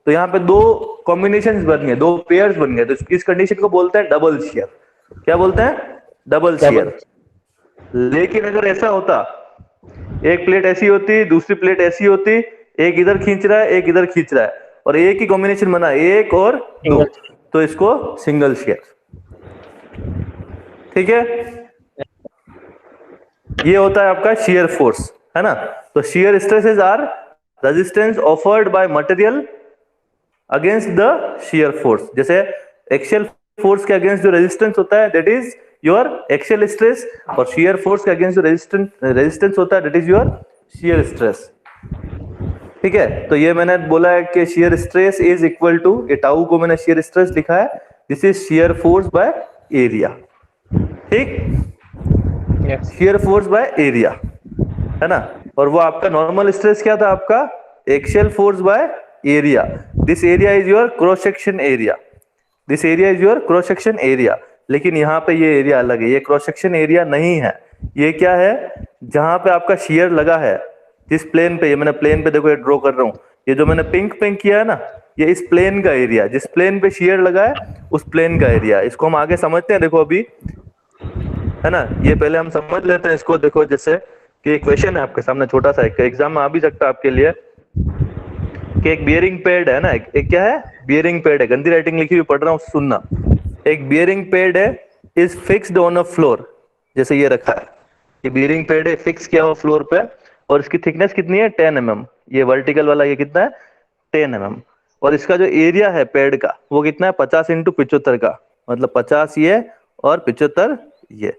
तो यहाँ पे दो कॉम्बिनेशंस बन गए, दो पेयर्स बन गए। तो इस कंडीशन को बोलते हैं डबल शियर। क्या बोलते हैं? Double shear. लेकिन अगर ऐसा होता, एक प्लेट ऐसी होती, दूसरी प्लेट ऐसी होती, एक इधर खींच रहा है एक इधर खींच रहा है और एक ही कॉम्बिनेशन बना 1 और 2, तो इसको सिंगल शियर। ठीक है, ये होता है आपका शियर फोर्स, है ना। तो shear stresses are resistance offered by material against the shear force. जैसे एक्सियल फोर्स के अगेंस्ट जो रेजिस्टेंस होता है that is your axial stress, और शियर फोर्स के अगेंस्ट जो रेजिस्टेंस होता है that is your shear stress. ठीक है, तो ये मैंने बोला है कि shear stress is equal to, ये टाउ को मैंने शियर स्ट्रेस लिखा है, this is shear force by area. ठीक, शियर फोर्स बाय एरिया, है ना। और वो आपका नॉर्मल स्ट्रेस क्या था आपका? Axial force by area. This area is your cross section area, this area is your cross section area. लेकिन यहाँ पे ये एरिया अलग है, ये क्रॉस सेक्शन एरिया नहीं है। ये क्या है? जहां पे आपका शियर लगा है, जिस प्लेन पे, ये मैंने प्लेन पे देखो ये ड्रॉ कर रहा हूँ, ये जो मैंने पिंक किया है ना, ये इस प्लेन का एरिया, जिस प्लेन पे शियर लगा है उस प्लेन का एरिया। इसको हम आगे समझते हैं, देखो अभी, है ना। ये पहले हम समझ लेते हैं इसको। देखो जैसे कि एक क्वेश्चन है आपके सामने छोटा सा, एक एग्जाम में आ भी सकता है आपके लिए, कि एक बियरिंग पैड है ना, एक क्या है, बियरिंग पैड है, गंदी राइटिंग लिखी हुई पढ़ रहा हूँ सुनना। एक बियरिंग पैड है, is fixed on a floor, जैसे ये रखा है, ये बियरिंग पैड है फिक्स किया हुआ फ्लोर पे, और इसकी थिकनेस कितनी है? 10 mm। ये वर्टिकल वाला ये कितना है? 10 mm। और इसका जो एरिया है पैड का वो कितना है? 50 × 75 का, मतलब 50 ये और 75 ये।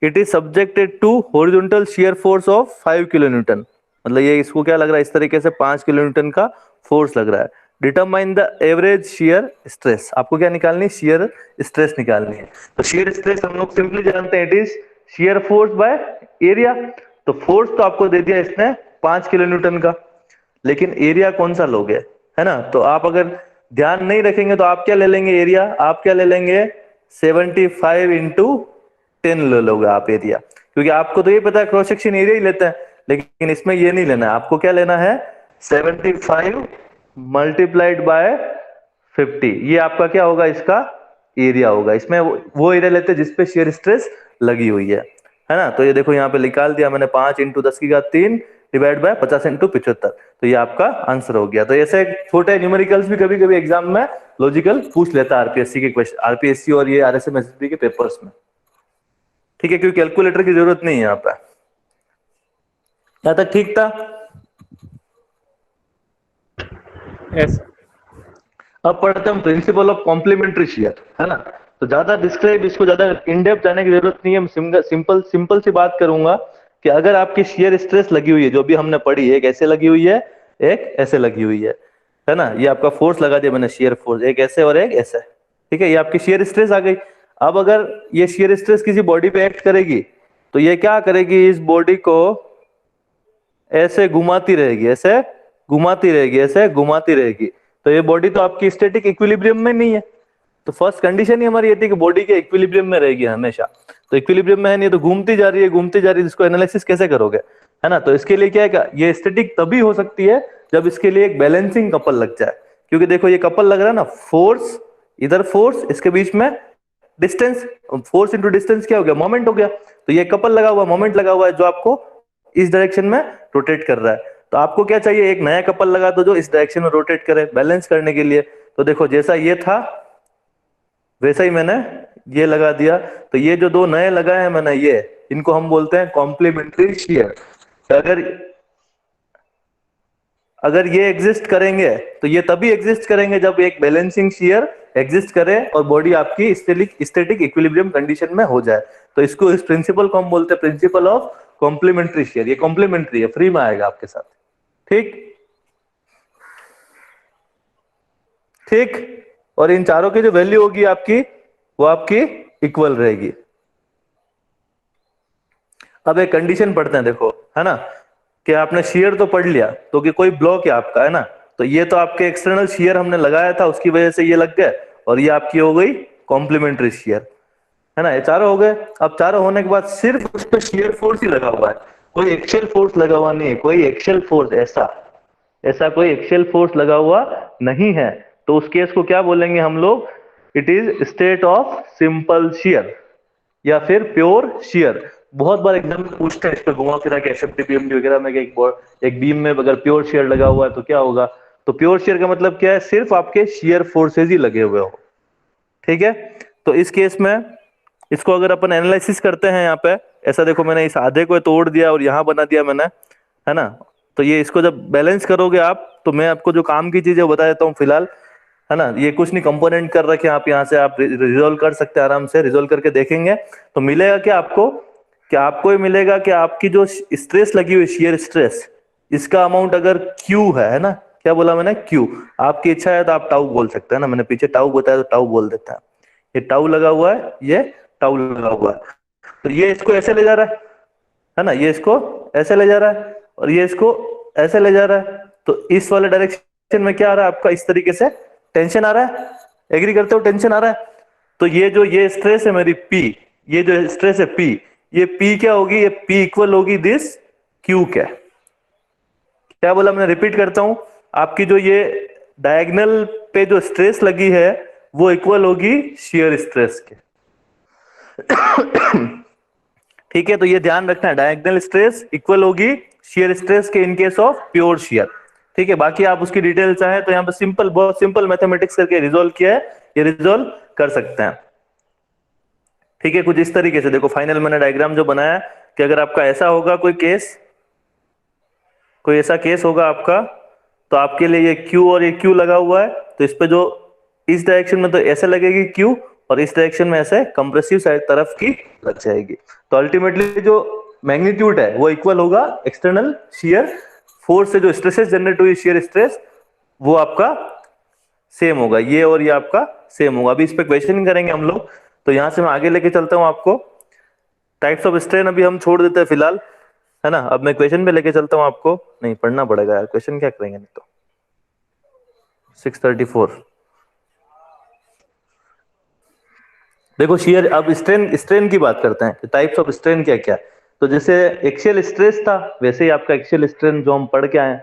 It is subjected to horizontal shear force of 5 kN। मतलब ये इसको क्या लग रहा है, इस तरीके से 5 kN का फोर्स लग रहा है। Determine the average shear stress, आपको क्या निकालनी है? शियर स्ट्रेस निकालनी है। तो शियर स्ट्रेस हम लोग सिंपली जानते हैं, it is shear force by area. तो फोर्स तो आपको दे दिया इसने 5 kN का, लेकिन एरिया कौन सा लोगे, है ना। तो आप अगर ध्यान नहीं रखेंगे तो आप क्या ले लेंगे एरिया? आप क्या ले लेंगे? 75 × 10 ले लोगे आप एरिया, क्योंकि आपको तो ये पता है क्रॉस सेक्शन एरिया ही लेता है, लेकिन इसमें ये नहीं लेना है। आपको क्या लेना है? 75 मल्टीप्लाइड बाय 50, ये आपका क्या होगा? इसका एरिया होगा। इसमें वो एरिया लेते हैं जिसपे शियर स्ट्रेस लगी हुई है ना। तो ये देखो यहाँ पे निकाल दिया मैंने, 5 × 10³ डिवाइड बाय 50 × 75। तो ये आपका आंसर हो गया। तो ऐसे छोटे न्यूमेरिकल्स भी कभी कभी एग्जाम में लॉजिकल पूछ लेता है आरपीएससी के क्वेश्चन, आरपीएससी और ये आरएसएमएसबी के पेपर्स में। ठीक है, क्योंकि कैलकुलेटर की जरूरत नहीं है यहाँ पे। यहां तक ठीक था? यस। अब पढ़ते हैं प्रिंसिपल ऑफ कॉम्प्लीमेंट्री शियर, है ना। तो ज्यादा डिस्क्राइब, इसको ज्यादा इन डेप्थ जाने की जरूरत नहीं है। सिंपल सी बात करूंगा कि अगर आपकी शियर स्ट्रेस लगी हुई है, जो भी हमने पढ़ी, एक ऐसे लगी हुई है, एक ऐसे लगी हुई है ना। ये आपका फोर्स लगा दिया मैंने, शियर फोर्स, एक ऐसे और एक ऐसे। ठीक है, ये आपकी शियर स्ट्रेस आ गई। अब अगर ये शियर स्ट्रेस किसी बॉडी पे एक्ट करेगी तो ये क्या करेगी? इस बॉडी को ऐसे घुमाती रहेगी, ऐसे घुमाती रहेगी, ऐसे घुमाती रहेगी। तो ये बॉडी तो आपकी स्टैटिक इक्विलिब्रियम में नहीं है। तो फर्स्ट कंडीशन ही हमारी ये थी कि बॉडी के इक्विलिब्रियम में रहेगी हमेशा। तो इक्विलिब्रियम में है नहीं, तो घूमती जा रही है, घूमती जा रही है। इसको एनालिसिस कैसे करोगे, है ना। तो इसके लिए क्या है, ये स्टैटिक तभी हो सकती है जब इसके लिए एक बैलेंसिंग कपल लग जाए। क्योंकि देखो ये कपल लग रहा है ना, फोर्स इधर, फोर्स इसके बीच में डिस्टेंस, फोर्स इंटू डिस्टेंस क्या हो गया? मोमेंट हो गया। तो ये कपल लगा हुआ, मोमेंट लगा हुआ है, जो आपको इस डायरेक्शन में रोटेट कर रहा है। तो आपको क्या चाहिए? एक नया कपल लगा दो जो इस डायरेक्शन में रोटेट करे, बैलेंस करने के लिए। तो देखो जैसा ये था वैसा ही मैंने ये लगा दिया। तो ये जो दो नए लगाए हैं मैंने, ये इनको हम बोलते हैं कॉम्प्लीमेंट्री शियर। अगर ये एग्जिस्ट करेंगे तो ये तभी एग्जिस्ट करेंगे जब एक बैलेंसिंग शियर एग्जिस्ट करे और बॉडी आपकी स्टैटिक इक्विलिब्रियम कंडीशन में हो जाए। तो इसको, इस प्रिंसिपल को हम बोलते हैं प्रिंसिपल ऑफ कॉम्प्लीमेंट्री शियर। ये कॉम्प्लीमेंट्री है, फ्री में आएगा आपके साथ। ठीक ठीक, और इन चारों की जो वैल्यू होगी आपकी वो आपकी इक्वल रहेगी। अब एक कंडीशन पढ़ते हैं, देखो है ना, कि आपने शेयर तो पढ़ लिया, तो कि कोई ब्लॉक है आपका, है ना, तो ये तो आपके एक्सटर्नल शेयर हमने लगाया था, उसकी वजह से ये लग गए, और ये आपकी हो गई कॉम्प्लीमेंट्री शेयर, है ना, ये चारों हो गए। अब चारों होने के बाद सिर्फ उस पर शेयर फोर्स ही लगा हुआ है, कोई एक्शियल फोर्स लगा हुआ नहीं है, कोई एक्शियल फोर्स ऐसा कोई एक्शियल फोर्स लगा हुआ नहीं है, तो उस केस को क्या बोलेंगे हम लोग? It is state of simple share या फिर प्योर शेयर। बहुत बार एग्जाम में पूछते हैं इस पे घुमा फिरा के, एसएफटी पीएमडी वगैरह में, एक बीम में अगर प्योर शेयर लगा हुआ है तो क्या होगा? तो प्योर शेयर का मतलब क्या है? सिर्फ आपके शेयर फोर्सेज ही लगे हुए हो, ठीक है। तो इस केस में इसको अगर अपन एनालिसिस करते हैं यहाँ पे, ऐसा देखो मैंने इस आधे को तोड़ दिया और यहाँ बना दिया मैंने, है ना, तो ये इसको जब बैलेंस करोगे आप, तो मैं आपको जो काम की चीजें बता देता हूँ फिलहाल, है ना, ये कुछ नहीं कंपोनेंट कर रखे हैं आप, यहाँ से आप रिजोल्व कर सकते हैं, आराम से रिजोल्व करके देखेंगे तो मिलेगा क्या आपको? क्या आपको ये मिलेगा कि आपकी जो स्ट्रेस लगी हुई शेयर स्ट्रेस, इसका अमाउंट अगर क्यू है ना, क्या बोला मैंने? क्यू। आपकी इच्छा है तो आप टाउ बोल सकते हैं ना, मैंने पीछे टाउ बताया तो टाउ बोल देता है। ये टाउ लगा हुआ है, ये टाउ लगा हुआ है, तो ये इसको ऐसे ले जा रहा है ना, ये इसको ऐसे ले जा रहा है और ये इसको ऐसे ले जा रहा है, तो इस वाले डायरेक्शन में क्या आ रहा है आपका? इस तरीके से टेंशन आ रहा है, एग्री करते हो? टेंशन आ रहा है, तो ये स्ट्रेस है मेरी पी, ये जो स्ट्रेस है पी, ये पी क्या होगी? ये पी इक्वल होगी दिस क्यू के। क्या बोला मैंने? रिपीट करता हूं, आपकी जो ये डायगोनल पे जो स्ट्रेस लगी है वो इक्वल होगी शेयर स्ट्रेस के, ठीक है। तो ये ध्यान रखना है, डायगोनल स्ट्रेस इक्वल होगी शेयर स्ट्रेस के in case of pure share, ठीक है। बाकी आप उसकी डिटेल चाहे तो यहाँ पे सिंपल, बहुत सिंपल मैथमेटिक्स करके रिजोल्व किया है, ये रिजोल्व कर सकते हैं, ठीक है। कुछ इस तरीके से देखो, फाइनल मैंने डायग्राम जो बनाया कि अगर आपका ऐसा होगा कोई केस, कोई ऐसा केस होगा आपका, तो आपके लिए ये Q और ये Q लगा हुआ है, तो इस पे जो इस डायरेक्शन में तो ऐसे लगेगी Q, और इस डायरेक्शन में ऐसे कंप्रेसिव साइड तरफ की लग जाएगी, तो अल्टीमेटली जो मैग्नीट्यूड है वो इक्वल होगा एक्सटर्नल शियर फोर्स से जो स्ट्रेसेस जनरेट हुई, शियर स्ट्रेस, वो आपका सेम होगा, ये और ये आपका सेम होगा। अभी इस पे क्वेश्चन करेंगे हम लोग, तो यहां से मैं आगे लेके चलता हूं आपको। टाइप्स ऑफ स्ट्रेन अभी हम छोड़ देते हैं फिलहाल, है ना, अब मैं क्वेश्चन पे लेके चलता हूं आपको। नहीं पढ़ना पड़ेगा यार, क्वेश्चन क्या करेंगे नहीं तो। 634 देखो शियर, अब स्ट्रेन की बात करते हैं, टाइप्स ऑफ स्ट्रेन क्या क्या। तो जैसे एक्शियल स्ट्रेस था, वैसे ही आपका एक्शियल स्ट्रेन जो हम पढ़ के आए,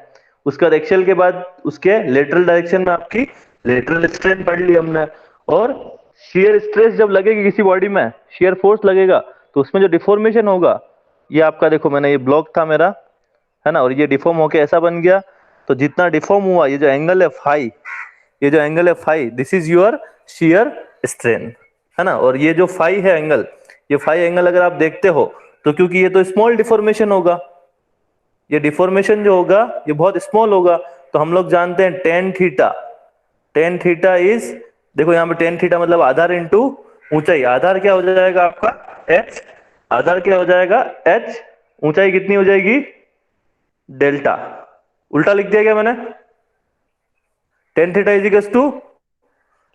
उसके बाद एक्शियल के बाद उसके लेटरल डायरेक्शन में आपकी लेटरल स्ट्रेन पढ़ ली हमने। और शियर स्ट्रेस जब लगेगी किसी बॉडी में, शियर फोर्स लगेगा, तो उसमें जो डिफॉर्मेशन होगा, ये आपका देखो मैंने ये ब्लॉक था मेरा, है ना, और ये डिफॉर्म होके ऐसा बन गया, तो जितना डिफॉर्म हुआ, ये जो एंगल है फाई, ये जो एंगल है phi, this is your shear strain, है ना। और ये जो फाई है एंगल, ये फाई एंगल अगर आप देखते हो, तो क्योंकि ये तो स्मॉल डिफॉर्मेशन होगा, ये डिफॉर्मेशन जो होगा ये बहुत स्मॉल होगा, तो हम लोग जानते हैं tan theta, ten theta is, देखो यहाँ पे टेन थीटा मतलब आधार इंटू ऊंचाई, आधार क्या हो जाएगा आपका? h, आधार क्या हो जाएगा? h, ऊंचाई कितनी हो जाएगी? डेल्टा। उल्टा लिख दिया क्या मैंने? Tan theta is equal to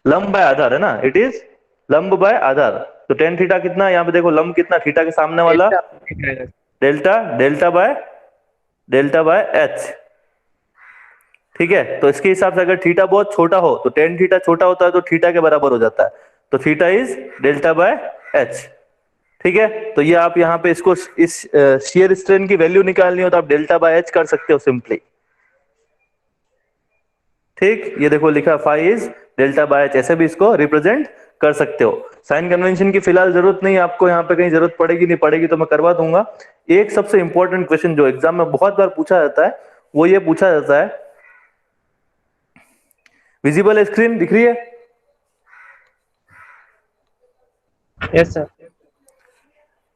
लंब बाय आधार, है ना, इट इज लंब बाय आधार। तो टेन थीटा कितना, यहाँ पे देखो लंब कितना, थीटा के सामने वाला डेल्टा, डेल्टा बाय एच, ठीक है। तो इसके हिसाब से अगर थीटा बहुत छोटा हो तो टेन थीटा छोटा होता है, तो थीटा के बराबर हो जाता है, तो theta is delta by H, ठीक है। तो ये आप यहाँ पे इसको, इस शियर स्ट्रेन की वैल्यू निकालनी हो तो आप डेल्टा बाय एच कर सकते हो सिंपली, ठीक। ये देखो लिखा phi is delta by H, ऐसे भी इसको रिप्रेजेंट कर सकते हो। साइन कन्वेंशन की फिलहाल जरूरत नहीं है आपको, यहाँ पे कहीं जरूरत पड़ेगी नहीं पड़ेगी तो मैं करवा दूंगा। एक सबसे इंपॉर्टेंट क्वेश्चन जो एग्जाम में बहुत बार पूछा जाता है, वो ये पूछा जाता है, विजिबल स्क्रीन दिख रही है? Yes sir.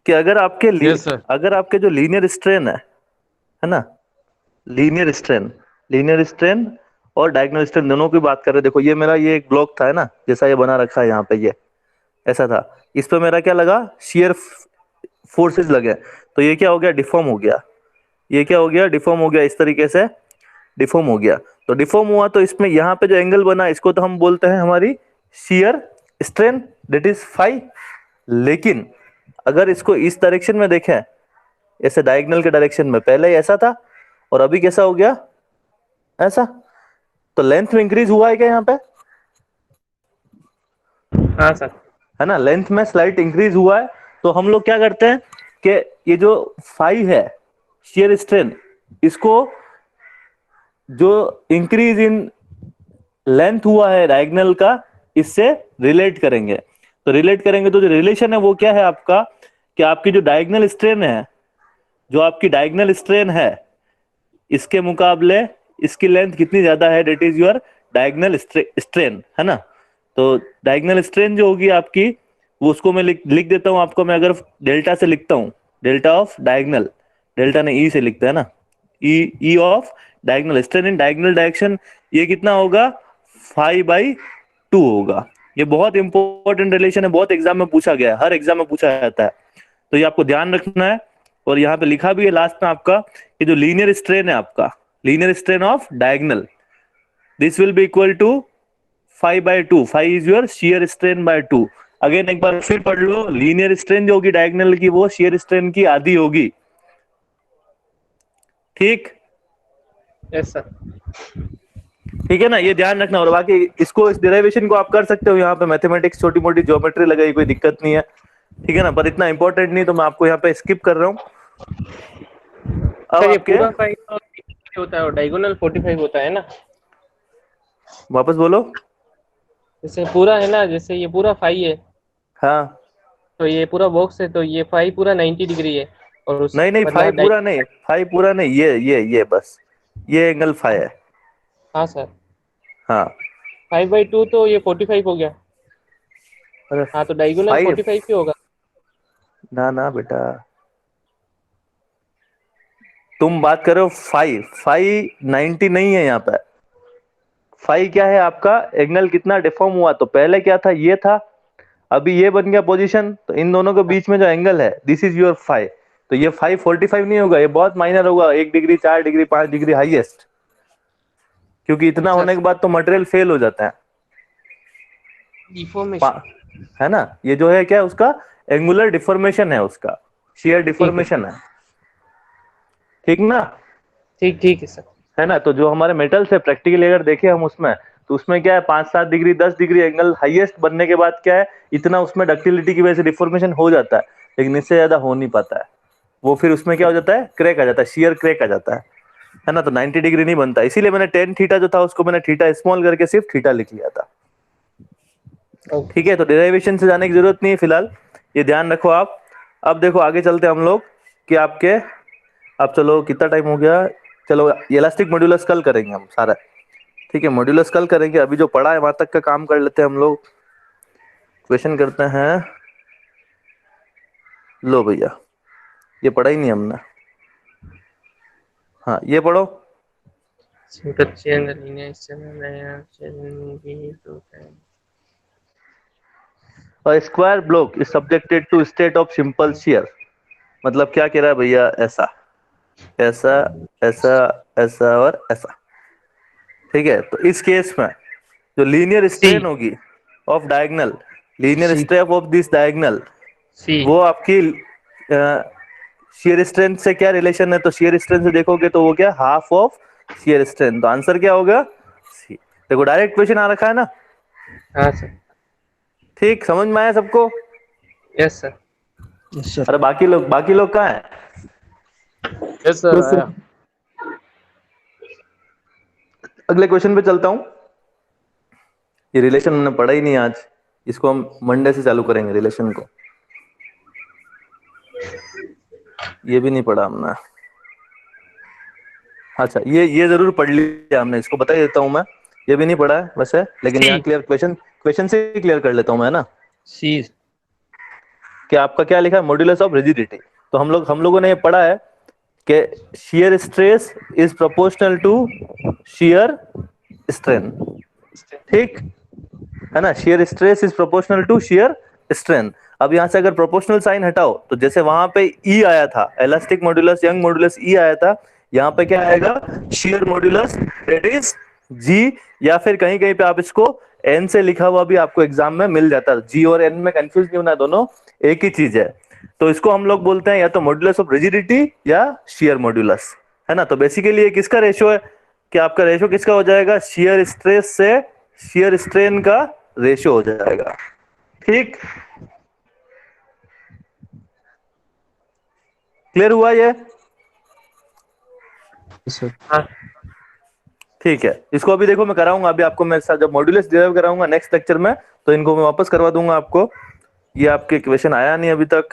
कि अगर आपके Yes, sir. अगर आपके जो लीनियर स्ट्रेन है ना, लीनियर स्ट्रेन और डायगोनल स्ट्रेन दोनों की बात कर रहे हैं। देखो ये मेरा ये एक ब्लॉक था, है ना, जैसा ये बना रखा है यहाँ पे, ये ऐसा था, इस पे मेरा क्या लगा? शियर फोर्सेस लगे, तो ये क्या हो गया? डिफॉर्म हो गया, ये क्या हो गया? डिफॉर्म हो गया, इस तरीके से डिफॉर्म हो गया। तो डिफॉर्म हुआ तो इसमें यहाँ पे जो एंगल बना, इसको तो हम बोलते हैं हमारी shear strain that is phi। लेकिन अगर इसको इस डायरेक्शन में देखें, ऐसे डायगोनल के डायरेक्शन में, पहले ऐसा था और अभी कैसा हो गया, ऐसा, तो लेंथ में इंक्रीज हुआ है क्या यहाँ पे? हाँ सर। है ना, लेंथ में स्लाइट इंक्रीज हुआ है। तो हम लोग क्या करते हैं कि ये जो फाई है शेयर स्ट्रेन, इसको जो इंक्रीज इन लेंथ हुआ है डायगोनल का, इससे रिलेट करेंगे। तो रिलेट करेंगे तो जो रिलेशन है वो क्या है आपका, कि आपकी जो डायगोनल स्ट्रेन है, जो आपकी डायगोनल स्ट्रेन है, इसके मुकाबले इसकी लेंथ कितनी ज्यादा है, that is your diagonal strain, है ना। तो डायगोनल स्ट्रेन जो होगी आपकी, वो उसको मैं लिख देता हूं आपको। मैं अगर डेल्टा से लिखता हूं, डेल्टा ऑफ डायगोनल, डेल्टा ने ई से लिखता है ना, ई of diagonal strain in diagonal direction, ये कितना होगा, 5/2 होगा। ये बहुत इंपॉर्टेंट रिलेशन है, बहुत एग्जाम में पूछा गया है, हर एग्जाम में पूछा जाता है, तो ये आपको ध्यान रखना है। और यहाँ पे लिखा भी है लास्ट में आपका, ये जो लीनियर स्ट्रेन है आपका, linear strain of diagonal, this will be equal to 5/2। 5 is your shear strain by 2। Again एक बार फिर पढ़ लो, लीनियर स्ट्रेन जो होगी डायगोनल की, वो शियर स्ट्रेन की आधी होगी। ठीक, यस सर। ठीक है ना, ये ध्यान रखना। और बाकी इसको, इस डेरिवेशन को आप कर सकते हो यहाँ पे, मैथमेटिक्स छोटी मोटी ज्योमेट्री लगाई, कोई दिक्कत नहीं है, ठीक है ना, पर इतना इंपॉर्टेंट नहीं, तो मैं आपको यहाँ पे स्किप कर रहा हूँ। अब सर ये आपके पूरा 5 होता है और डायगोनल 45 होता है ना? वापस बोलो। जैसे पूरा है ना, जैसे ये पूरा 5 है, हाँ, तो ये पूरा बॉक्स है, तो ये 5 पूरा 90 डिग्री है, और उस नहीं नहीं, मतलब 5 पूरा नहीं, 5 पूरा नहीं, ये बस ये एंगल 5 है। हाँ सर, हाँ 5/2 तो ये 45 हो गया। अरे हाँ, तो डायगोनल 5, 45 ही होगा। ना ना बेटा, तुम बात कर रहे हो 5 90 नहीं है यहाँ पे। 5 क्या है आपका, एंगल कितना डिफॉर्म हुआ, तो पहले क्या था, ये था, अभी ये बन गया पोजीशन, तो इन दोनों के बीच में जो एंगल है, दिस इज योर 5। तो ये 545 नहीं होगा, ये बहुत माइनर होगा, 1 डिग्री, 4 डिग्री, 5 डिग्री हाईएस्ट, क्योंकि इतना होने के बाद तो मटेरियल फेल हो जाता है, डिफॉर्मेशन है ना। ये जो है क्या, उसका एंगुलर डिफॉर्मेशन है, उसका शेयर डिफॉर्मेशन है, ठीक ना। ठीक है सर। है ना, तो जो हमारे मेटल्स है प्रैक्टिकली अगर देखें हम उसमें, तो उसमें क्या है, 5-7 डिग्री, 10 डिग्री एंगल हाईएस्ट बनने के बाद क्या है, इतना उसमें डक्टिलिटी की वजह से डिफॉर्मेशन हो जाता है, लेकिन इससे ज्यादा हो नहीं पाता है। वो फिर उसमें क्या हो जाता है, क्रैक आ जाता है, शियर क्रैक आ जाता है ना। तो 90 डिग्री नहीं बनता, इसीलिए मैंने टेन थीटा जो था उसको मैंने थीटा स्मॉल करके सिर्फ थीटा लिख लिया था। ठीक है, तो डेरिवेशन से जाने की जरूरत नहीं है फिलहाल, ये ध्यान रखो आप। अब देखो आगे चलते हम लोग कि आपके, अब चलो कितना टाइम हो गया, चलो इलास्टिक मॉड्यूलस कल करेंगे हम सारा, ठीक है, मॉड्यूलस कल करेंगे। अभी जो पढ़ा है वहां तक का काम कर लेते हैं हम लोग। क्वेश्चन करते हैं, लो भैया, ये पढ़ा ही नहीं हमने, हाँ ये पढ़ो। A square block is subjected to state of simple shear। मतलब क्या कह रहा है भैया, ऐसा ऐसा ऐसा ऐसा और ऐसा, ठीक है। तो इस केस में जो लीनियर स्ट्रेन होगी of diagonal, linear strain of this diagonal, वो आपकी शियर स्ट्रेंथ से क्या रिलेशन है, तो शियर स्ट्रेंथ से देखोगे तो वो क्या, हाफ ऑफ शियर स्ट्रेंथ। तो आंसर क्या होगा, सी। देखो डायरेक्ट क्वेश्चन आ रखा है ना। हाँ सर। ठीक, समझ में आया सबको? Yes sir. Yes sir. अरे बाकी लोग कहाँ हैं? यस सर आया। अगले क्वेश्चन पे चलता हूं। ये रिलेशन हमने पढ़ा ही नहीं आज, इसको हम मंडे से चालू करेंगे रिलेशन को। ये भी नहीं पढ़ा हमने। अच्छा, ये जरूर पढ़ लिया हमने, इसको बता ही देता हूं मैं, ये भी नहीं पढ़ा है वैसे, लेकिन यहाँ क्लियर क्वेश्चन से क्लियर कर लेता हूं मैं ना। सी कि आपका क्या लिखा है, मॉड्यूलस ऑफ रिजिडिटी। तो हम लोगों ने ये पढ़ा है कि shear stress is proportional to shear strain, ठीक है ना। Shear stress is proportional to shear strain. अब यहां से अगर प्रोपोर्शनल साइन हटाओ, तो जैसे वहां पे ई आया था, इलास्टिक मॉड्यूलस, यंग मॉड्यूलस ई आया था, यहाँ पे क्या आएगा, शियर मॉड्यूलस, दैट इज जी, या फिर कहीं कहीं पे आप इसको एन से लिखा हुआ भी आपको एग्जाम में मिल जाता है। जी और एन में कंफ्यूज नहीं होना, दोनों एक ही चीज है। तो इसको हम लोग बोलते हैं या तो मॉड्यूलस ऑफ रिजिडिटी या शियर मॉड्यूलस, है ना। तो बेसिकली ये किसका रेशियो है कि आपका रेशियो किसका हो जाएगा, शियर स्ट्रेस से शियर स्ट्रेन का रेशियो हो जाएगा। ठीक, क्लियर हुआ ये? हाँ ठीक है, इसको अभी देखो मैं कराऊंगा, अभी आपको मैं जब मॉड्यूलस डिराइव कराऊंगा नेक्स्ट लेक्चर में, तो इनको मैं वापस करवा दूंगा आपको। ये आपके क्वेश्चन आया नहीं अभी तक।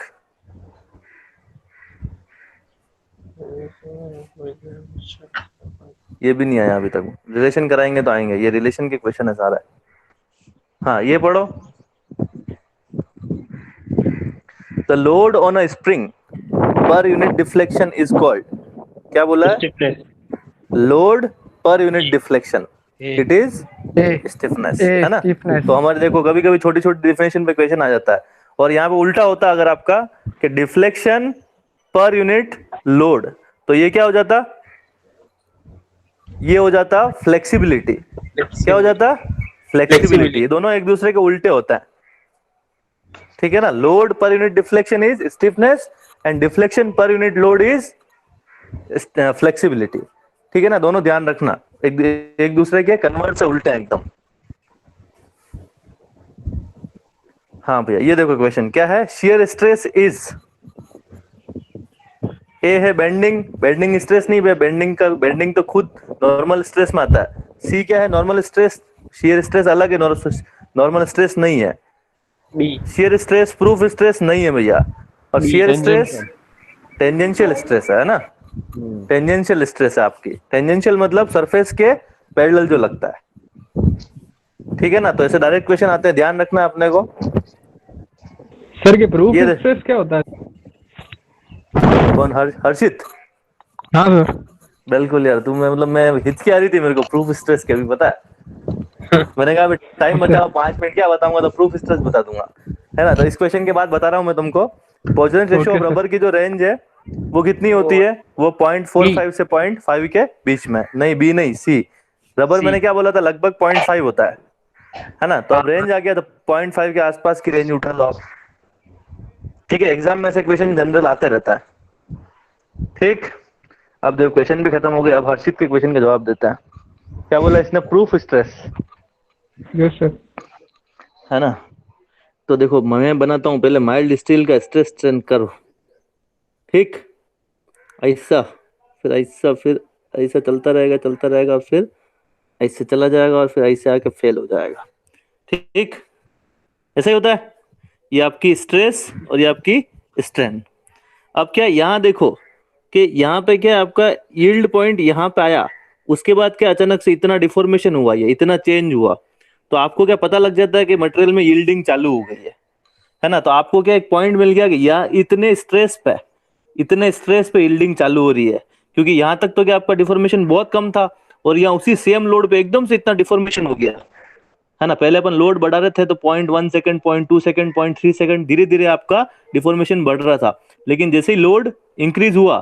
ये भी नहीं आया अभी तक, रिलेशन कराएंगे तो आएंगे, ये रिलेशन के क्वेश्चन है सारा। हाँ ये पढ़ो, the load on a spring per unit deflection is called, क्या बोला है, stiffness. Load per unit deflection, it is a stiffness, ए है ना। स्टिफनेस तो हमारे देखो कभी कभी छोटी छोटी डिफिनेशन पे क्वेश्चन आ जाता है, और यहाँ पे उल्टा होता है अगर आपका कि डिफ्लेक्शन पर यूनिट लोड, तो ये क्या हो जाता, ये हो जाता फ्लेक्सिबिलिटी। क्या हो जाता, फ्लेक्सिबिलिटी। ये दोनों एक दूसरे के उल्टे होता है, ठीक है ना। Load per unit deflection is stiffness and deflection per unit load is flexibility, ठीक है ना। दोनों ध्यान रखना, एक दूसरे के कन्वर्ट से उल्टे हैं एकदम। हाँ भैया ये देखो क्वेश्चन क्या है, शियर स्ट्रेस इज, ए है बेंडिंग, बेंडिंग स्ट्रेस नहीं भैया, बेंडिंग तो खुद नॉर्मल स्ट्रेस में आता है। सी क्या है, नॉर्मल स्ट्रेस, शियर स्ट्रेस अलग है, नॉर्मल स्ट्रेस नहीं है। B shear stress proof stress नहीं है भैया, और शियर स्ट्रेस टेंजेंशियल स्ट्रेस है ना, टेंजेंशियल स्ट्रेस है आपकी। टेंजेंशियल मतलब सरफेस के पैरेलल जो लगता है, ठीक है ना। तो ऐसे डायरेक्ट क्वेश्चन आते हैं, ध्यान रखना है अपने को। सर के प्रूफ ये स्ट्रेस क्या होता है? कौन, हर्षित? हाँ सर। बिल्कुल यार, तुम्हें मतलब मैं हिचकी आ रही थी मेरे को प्रूफ स्ट्रेस के, अभी पता है मैंने कहा टाइम बचाओ 5 मिनट, क्या बताऊंगा, तो प्रूफ स्ट्रेस बता दूंगा, है ना। तो इस क्वेश्चन के बाद बता रहा हूं मैं तुमको, Poisson ratio of Okay, rubber की जो रेंज है वो कितनी होती है, वो 0.45 से 0.5 के बीच में। नहीं बी नहीं, सी। रबर मैंने क्या बोला था, लगभग 0.5 होता है ना। तो अब रेंज आ गया, तो 0.5 के आसपास की रेंज उठा लो आप, ठीक है। एग्जाम में से क्वेश्चन जनरल आते रहता है, ठीक। अब देखो क्वेश्चन भी खत्म हो गया, अब हर्षित के क्वेश्चन का जवाब देता है। क्या बोला इसने, प्रूफ स्ट्रेस, यस सर। है ना। तो देखो मैं बनाता हूं पहले माइल्ड स्टील का स्ट्रेस स्ट्रेन कर्व, ठीक। ऐसा, फिर ऐसा, फिर ऐसा चलता रहेगा, फिर ऐसे चला जाएगा, और फिर ऐसे आके फेल हो जाएगा, ठीक। ऐसा ही होता है, ये आपकी स्ट्रेस और ये आपकी स्ट्रेन। अब क्या यहाँ देखो कि यहाँ पे क्या आपका यील्ड पॉइंट यहाँ पे आया, उसके बाद क्या अचानक से इतना डिफॉर्मेशन हुआ, ये इतना चेंज हुआ, तो आपको क्या पता लग जाता है कि मटेरियल में यील्डिंग चालू हो गई है ना। तो आपको क्या एक पॉइंट मिल गया कि यहाँ इतने स्ट्रेस पे यील्डिंग चालू हो रही है, क्योंकि यहाँ तक तो क्या आपका डिफॉर्मेशन बहुत कम था, और यहाँ उसी सेम लोड पे एकदम से इतना डिफॉर्मेशन हो गया, है ना। पहले अपन लोड बढ़ा रहे थे तो 0.1 सेकंड, 0.2 सेकंड, 0.3 सेकंड, धीरे धीरे आपका डिफॉर्मेशन बढ़ रहा था। लेकिन जैसे ही लोड इंक्रीज हुआ,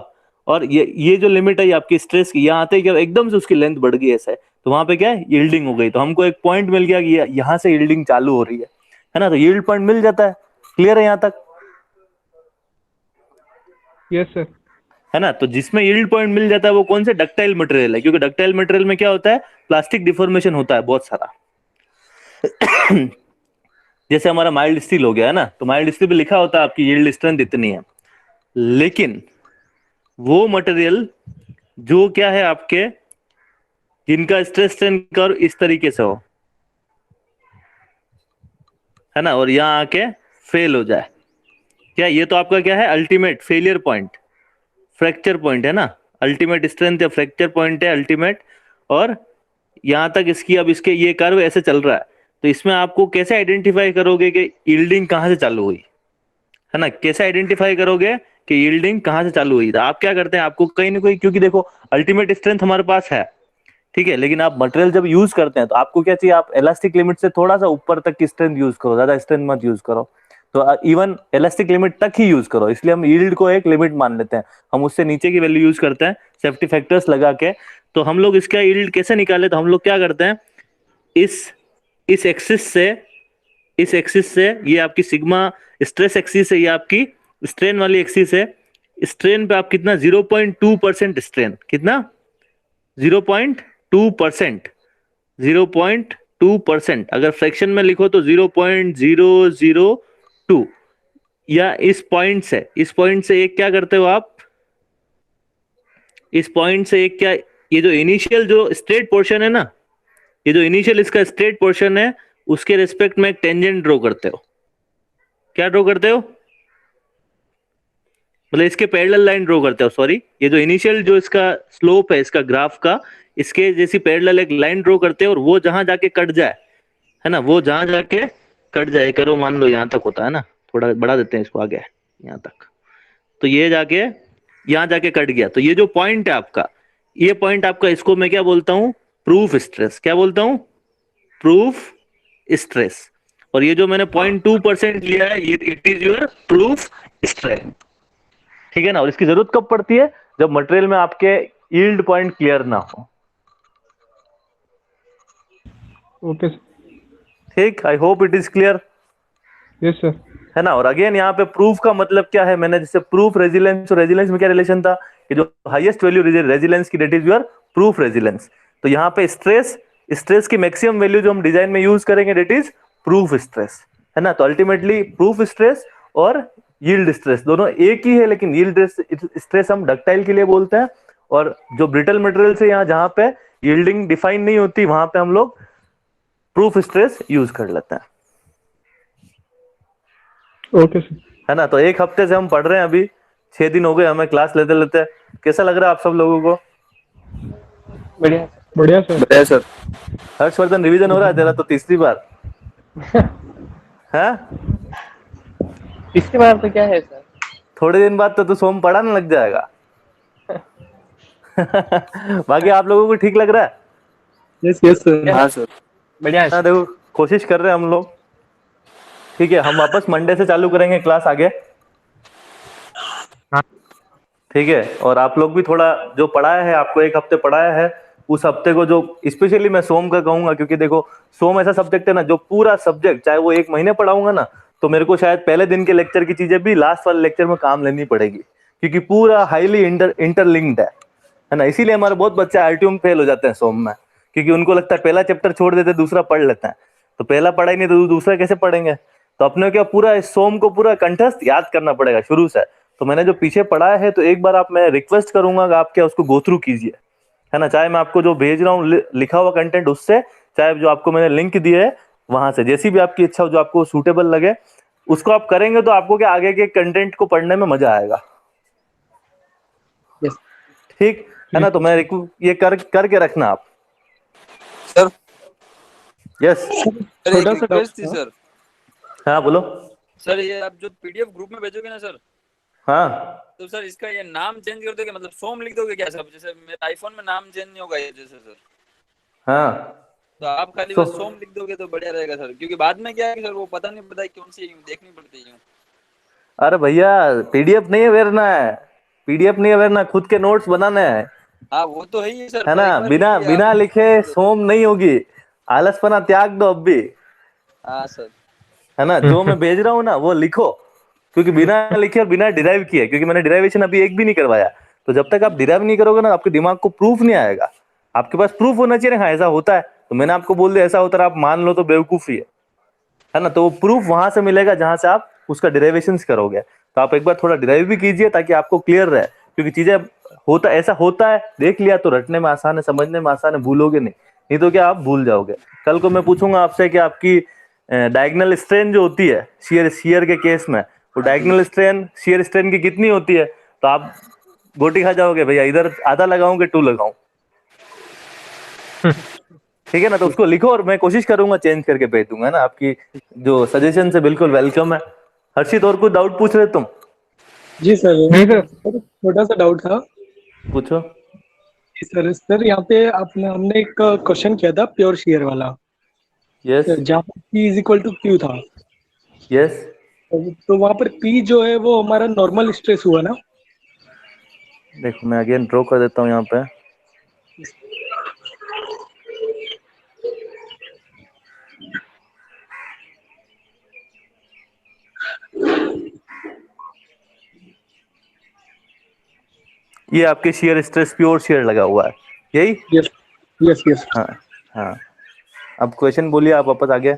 और ये जो लिमिट है आपकी स्ट्रेस की, यहाँ आते क्या एकदम से उसकी लेंथ बढ़ गई ऐसे, तो वहां पे क्या है, यील्डिंग हो गई। तो हमको एक पॉइंट मिल गया कि यहाँ से यील्डिंग चालू हो रही है ना। तो यील्ड पॉइंट मिल जाता है, क्लियर है यहाँ तक, यस सर। है ना। तो जिसमें यील्ड पॉइंट मिल जाता है वो कौन से, डक्टाइल मटेरियल है, क्योंकि डक्टाइल मटेरियल में क्या होता है, प्लास्टिक डिफॉर्मेशन होता है बहुत सारा जैसे हमारा माइल्ड स्टील हो गया है ना, तो माइल्ड स्टील पे लिखा होता है आपकी यील्ड स्ट्रेंथ इतनी है। लेकिन वो मटेरियल जो क्या है आपके, जिनका स्ट्रेस स्ट्रेन कर्व इस तरीके से हो, है ना, और यहां आके फेल हो जाए, क्या ये तो आपका क्या है, ultimate failure point, fracture point है ना। अल्टीमेट स्ट्रेंथ या फ्रैक्चर पॉइंट है अल्टीमेट, और यहां तक इसकी, अब इसके ये कर्व ऐसे चल रहा है, तो इसमें आपको कैसे आइडेंटिफाई करोगे कि यील्डिंग कहां से चालू हुई, है ना। कैसे आइडेंटिफाई करोगे कि यील्डिंग कहां से चालू हुई, तो आप क्या करते हैं, आपको कहीं ना कहीं, क्योंकि देखो अल्टीमेट स्ट्रेंथ हमारे पास है, ठीक है, लेकिन आप मटेरियल जब यूज करते हैं तो आपको क्या चाहिए, आप इलास्टिक लिमिट से थोड़ा सा ऊपर तक की स्ट्रेंथ यूज करो, ज्यादा स्ट्रेंथ मत यूज करो। तो इवन इलास्टिक लिमिट तक ही यूज करो, इसलिए हम यील्ड को एक लिमिट मान लेते हैं, हम उससे नीचे की वैल्यू यूज करते हैं सेफ्टी फैक्टर्स लगा के। तो हम लोग इसका यील्ड कैसे निकाले, तो हम लोग क्या करते हैं, इस इस एक्सिस से ये आपकी सिग्मा स्ट्रेस एक्सिस है, ये आपकी स्ट्रेन वाली एक्सिस है। स्ट्रेन पे आप कितना 0.2% स्ट्रेन, कितना 0.2%, 0.2%। अगर फ्रैक्शन में लिखो तो 0.002। या इस पॉइंट से एक क्या करते हो आप, इस पॉइंट से एक क्या, ये जो इनिशियल जो स्ट्रेट पोर्शन है ना, ये जो इनिशियल इसका स्ट्रेट पोर्शन है, उसके रिस्पेक्ट में एक टेंजेंट ड्रॉ करते हो। क्या ड्रॉ करते हो, मतलब इसके पैरेलल लाइन ड्रॉ करते हो, सॉरी, ये जो इनिशियल जो इसका स्लोप है इसका ग्राफ का, इसके जैसी पैरेलल एक लाइन ड्रॉ करते हो, और वो जहां जाके कट जाए, है ना, वो जहां जाके कट जाए, करो मान लो यहां तक होता है ना, थोड़ा बढ़ा देते हैं इसको आगे यहां तक, तो ये जाके यहां जाके कट गया, तो ये जो पॉइंट है आपका, ये पॉइंट आपका, इसको मैं क्या बोलता हूं, प्रूफ स्ट्रेस। क्या बोलता हूं, प्रूफ स्ट्रेस। और ये जो मैंने 0.2% लिया है, it is your proof stress, ठीक है ना। और इसकी जरूरत कब पड़ती है, जब मटेरियल में आपके यील्ड पॉइंट क्लियर ना हो। Okay sir. ठीक, I hope it is clear, yes sir. है ना। और अगेन यहाँ पे प्रूफ का मतलब क्या है, मैंने जैसे प्रूफ रेजिलेंस, और रेजिलेंस में क्या रिलेशन था कि जो हाईएस्ट वैल्यू रेजिलेंस की, that is your proof resilience. तो यहाँ पे स्ट्रेस की मैक्सिमम वैल्यू जो हम डिजाइन में यूज करेंगे, डेट इज प्रूफ स्ट्रेस, है ना। तो अल्टीमेटली प्रूफ स्ट्रेस और यील्ड स्ट्रेस दोनों एक ही है, लेकिन यील्ड स्ट्रेस हम डक्टाइल के लिए बोलते हैं, और जो ब्रिटल मटेरियल से यहाँ जहां पे यील्डिंग डिफाइन नहीं होती, वहां पे हम लोग प्रूफ स्ट्रेस यूज कर लेते हैं, ओके सर। है ना। तो एक हफ्ते से हम पढ़ रहे हैं, अभी 6 दिन हो गए हमें क्लास लेते लेते। कैसा लग रहा है आप सब लोगों को? बढ़िया। बढ़िया सर। बढ़िया सर। हर्षवर्धन, रिवीजन हो रहा है तेरा तो तीसरी बार है? इसके बाद तो क्या है सर? थोड़े दिन बाद तो तू सोम पढ़ाने लग जाएगा बाकी आप लोगों को ठीक लग रहा है? Yes yes sir. हाँ सर। बढ़िया है हाँ, सर। देखो कोशिश कर रहे हैं हम लोग, ठीक है। हम वापस मंडे से चालू करेंगे क्लास आगे, ठीक है। और आप लोग भी थोड़ा जो पढ़ाया है, आपको एक हफ्ते पढ़ाया है, उस हफ्ते को जो स्पेशली मैं सोम का कहूंगा, क्योंकि देखो सोम ऐसा सब्जेक्ट है ना, जो पूरा सब्जेक्ट चाहे वो 1 महीने पढ़ाऊंगा ना, तो मेरे को शायद पहले दिन के लेक्चर की चीजें भी लास्ट वाले लेक्चर में काम लेनी पड़ेगी, क्योंकि पूरा हाईली इंटरलिंक्ड है ना। इसीलिए हमारे बहुत बच्चे आरटीयू फेल हो जाते हैं सोम में, क्योंकि उनको लगता है पहला चैप्टर छोड़ देते दूसरा पढ़ लेते हैं, तो पहला पढ़ा ही नहीं तो दूसरा कैसे पढ़ेंगे। तो अपने क्या पूरा इस सोम को पूरा कंठस्थ याद करना पड़ेगा शुरू से। तो मैंने जो पीछे पढ़ाया है, तो एक बार आप, मैं रिक्वेस्ट करूंगा कि आप क्या उसको गो थ्रू कीजिए, है ना। चाहे मैं आपको जो भेज रहा हूँ लिखा हुआ कंटेंट उससे, चाहे जो आपको मैंने लिंक दिए है वहां से, जैसी भी आपकी इच्छा हो, जो आपको सूटेबल लगे उसको आप करेंगे, तो आपको क्या आगे के कंटेंट को पढ़ने में मजा आएगा, यस। ठीक है ना। तो मैं ये करके रखना आप। सर यस, सर छोटा एक सा रिक्वेस्ट थी डाउट सर। हाँ बोलो। सर ये आप जो पीडीएफ ग्रुप में भेजोगे ना सर, हाँ, तो सर इसका ये नाम चेंज कर दोगे, मतलब सोम लिख दोगे क्या सर? जैसे मेरे आईफोन में नाम चेंज नहीं होगा ये जैसे सर, हाँ, तो आप खाली सो- बस सोम लिख दोगे तो बढ़िया रहेगा सर, क्योंकि बाद में क्या है कि सर वो पता नहीं पता कौन सी देखनी पड़ती है। अरे भैया, पीडीएफ नहीं वेरना है, पीडीएफ नहीं वेरना, खुद के नोट्स बनाने हैं, हाँ वो तो है ही सर, है पर ना। एक बार बिना फिर भी बिना आप लिखे सोम नहीं होगी, आलसपना त्याग दो अब भी, हाँ सर। है ना। जो मैं भेज रहा हूँ ना वो लिखो, क्योंकि बिना लिखे और बिना डिराइव किए, क्योंकि मैंने डिराइवेशन अभी एक भी नहीं करवाया, तो जब तक आप डिराइव नहीं करोगे ना, आपके दिमाग को प्रूफ नहीं आएगा। आपके पास प्रूफ होना चाहिए ना, हाँ ऐसा होता है, तो मैंने आपको बोल दिया ऐसा होता है, आप मान लो तो बेवकूफी है ना। तो वो प्रूफ वहां से मिलेगा जहां से आप उसका डिराइवेशन करोगे। तो आप एक बार थोड़ा डिराइव भी कीजिए, ताकि आपको क्लियर रहे, क्योंकि चीजें होता ऐसा होता है, देख लिया तो रटने में आसान है, समझने में आसान है, भूलोगे नहीं तो क्या आप भूल जाओगे। कल को मैं पूछूंगा आपसे कि आपकी डायगोनल स्ट्रेन जो होती है शियर के केस में, वो डायगोनल स्ट्रेन शियर स्ट्रेन की कितनी होती है, तो आप गोटी खा जाओगे, भैया इधर आधा लगाऊं कि 2 लगाऊं, ठीक है ना। तो उसको लिखो, और मैं कोशिश करूंगा चेंज करके भेज दूंगा ना। आपकी जो सजेशन से बिल्कुल वेलकम है। हर्षित, और कुछ डाउट पूछ रहे तुम? जी सर, नहीं सर। छोटा सा डाउट था। पूछो। जी सर, यहाँ पे हमने एक क्वेश्चन किया था प्योर शेयर वाला, यस, जहाँ पर P is equal to Q था, यस, तो वहाँ पर P जो है वो हमारा नॉर्मल स्ट्रेस हुआ ना। देखो मैं अगेन ड्रॉ कर देता हूँ यहाँ पे। ये आपके शेयर स्ट्रेस प्योर शेयर लगा हुआ है, यही। यस यस यस हाँ हाँ, अब क्वेश्चन बोलिए आप, वापस आ गया।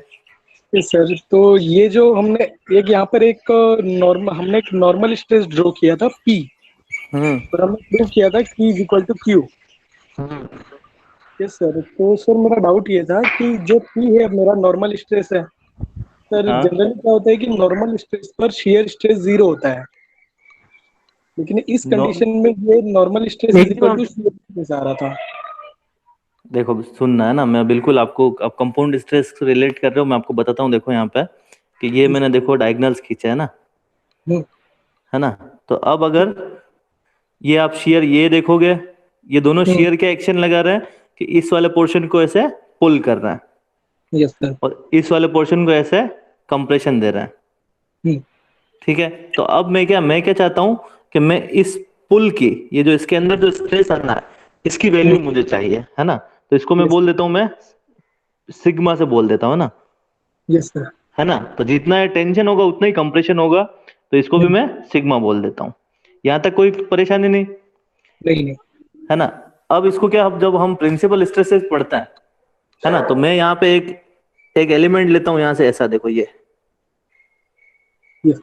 Yes sir. तो ये जो हमने एक यहाँ पर एक नॉर्मल हमने एक नॉर्मल स्ट्रेस ड्रॉ किया था पी, हम्म और हमने प्रूव किया था कि is equal to Q. Yes sir. तो सर मेरा डाउट ये था कि जो पी है मेरा नॉर्मल स्ट्रेस है सर, हाँ, जनरली क्या होता है कि नॉर्मल स्ट्रेस पर शियर स्ट्रेस 0 होता है, लेकिन इस नो कंडीशन में ये normal stress is equal to shear stress आ रहा था। देखो सुनना है ना, मैं बिल्कुल आपको, अब कंपाउंड स्ट्रेस से रिलेट कर रहे हो, मैं आपको बताता हूँ। देखो यहाँ पे कि ये मैंने देखो डायगोनल्स खींचा है ना, हम्म, है ना। तो अब अगर ये आप शेयर ये देखोगे, ये दोनों हम्म, शेयर क्या एक्शन लगा रहे हैं कि इस वाले पोर्शन को ऐसे पुल कर रहे हैं यस सर। और इस वाले पोर्शन को ऐसे कंप्रेशन दे रहे हैं, हम्म, ठीक है। तो अब मैं क्या चाहता हूं कि मैं इस पुल की, ये जो इसके अंदर जो स्ट्रेस आना है, इसकी वैल्यू मुझे चाहिए, है ना। तो इसको मैं यस बोल देता हूं, मैं सिग्मा से बोल देता हूं ना, यस सर। है ना। तो जितना टेंशन होगा उतना ही कंप्रेशन होगा, तो इसको भी हम्म, मैं सिग्मा बोल देता हूँ। यहाँ तक कोई परेशानी नहीं, नहीं नहीं। है ना। अब इसको क्या, अब जब हम प्रिंसिपल स्ट्रेसेस पढ़ते हैं, है ना, तो मैं यहाँ पे एक एक एलिमेंट लेता हूँ यहाँ से, ऐसा देखो ये, यस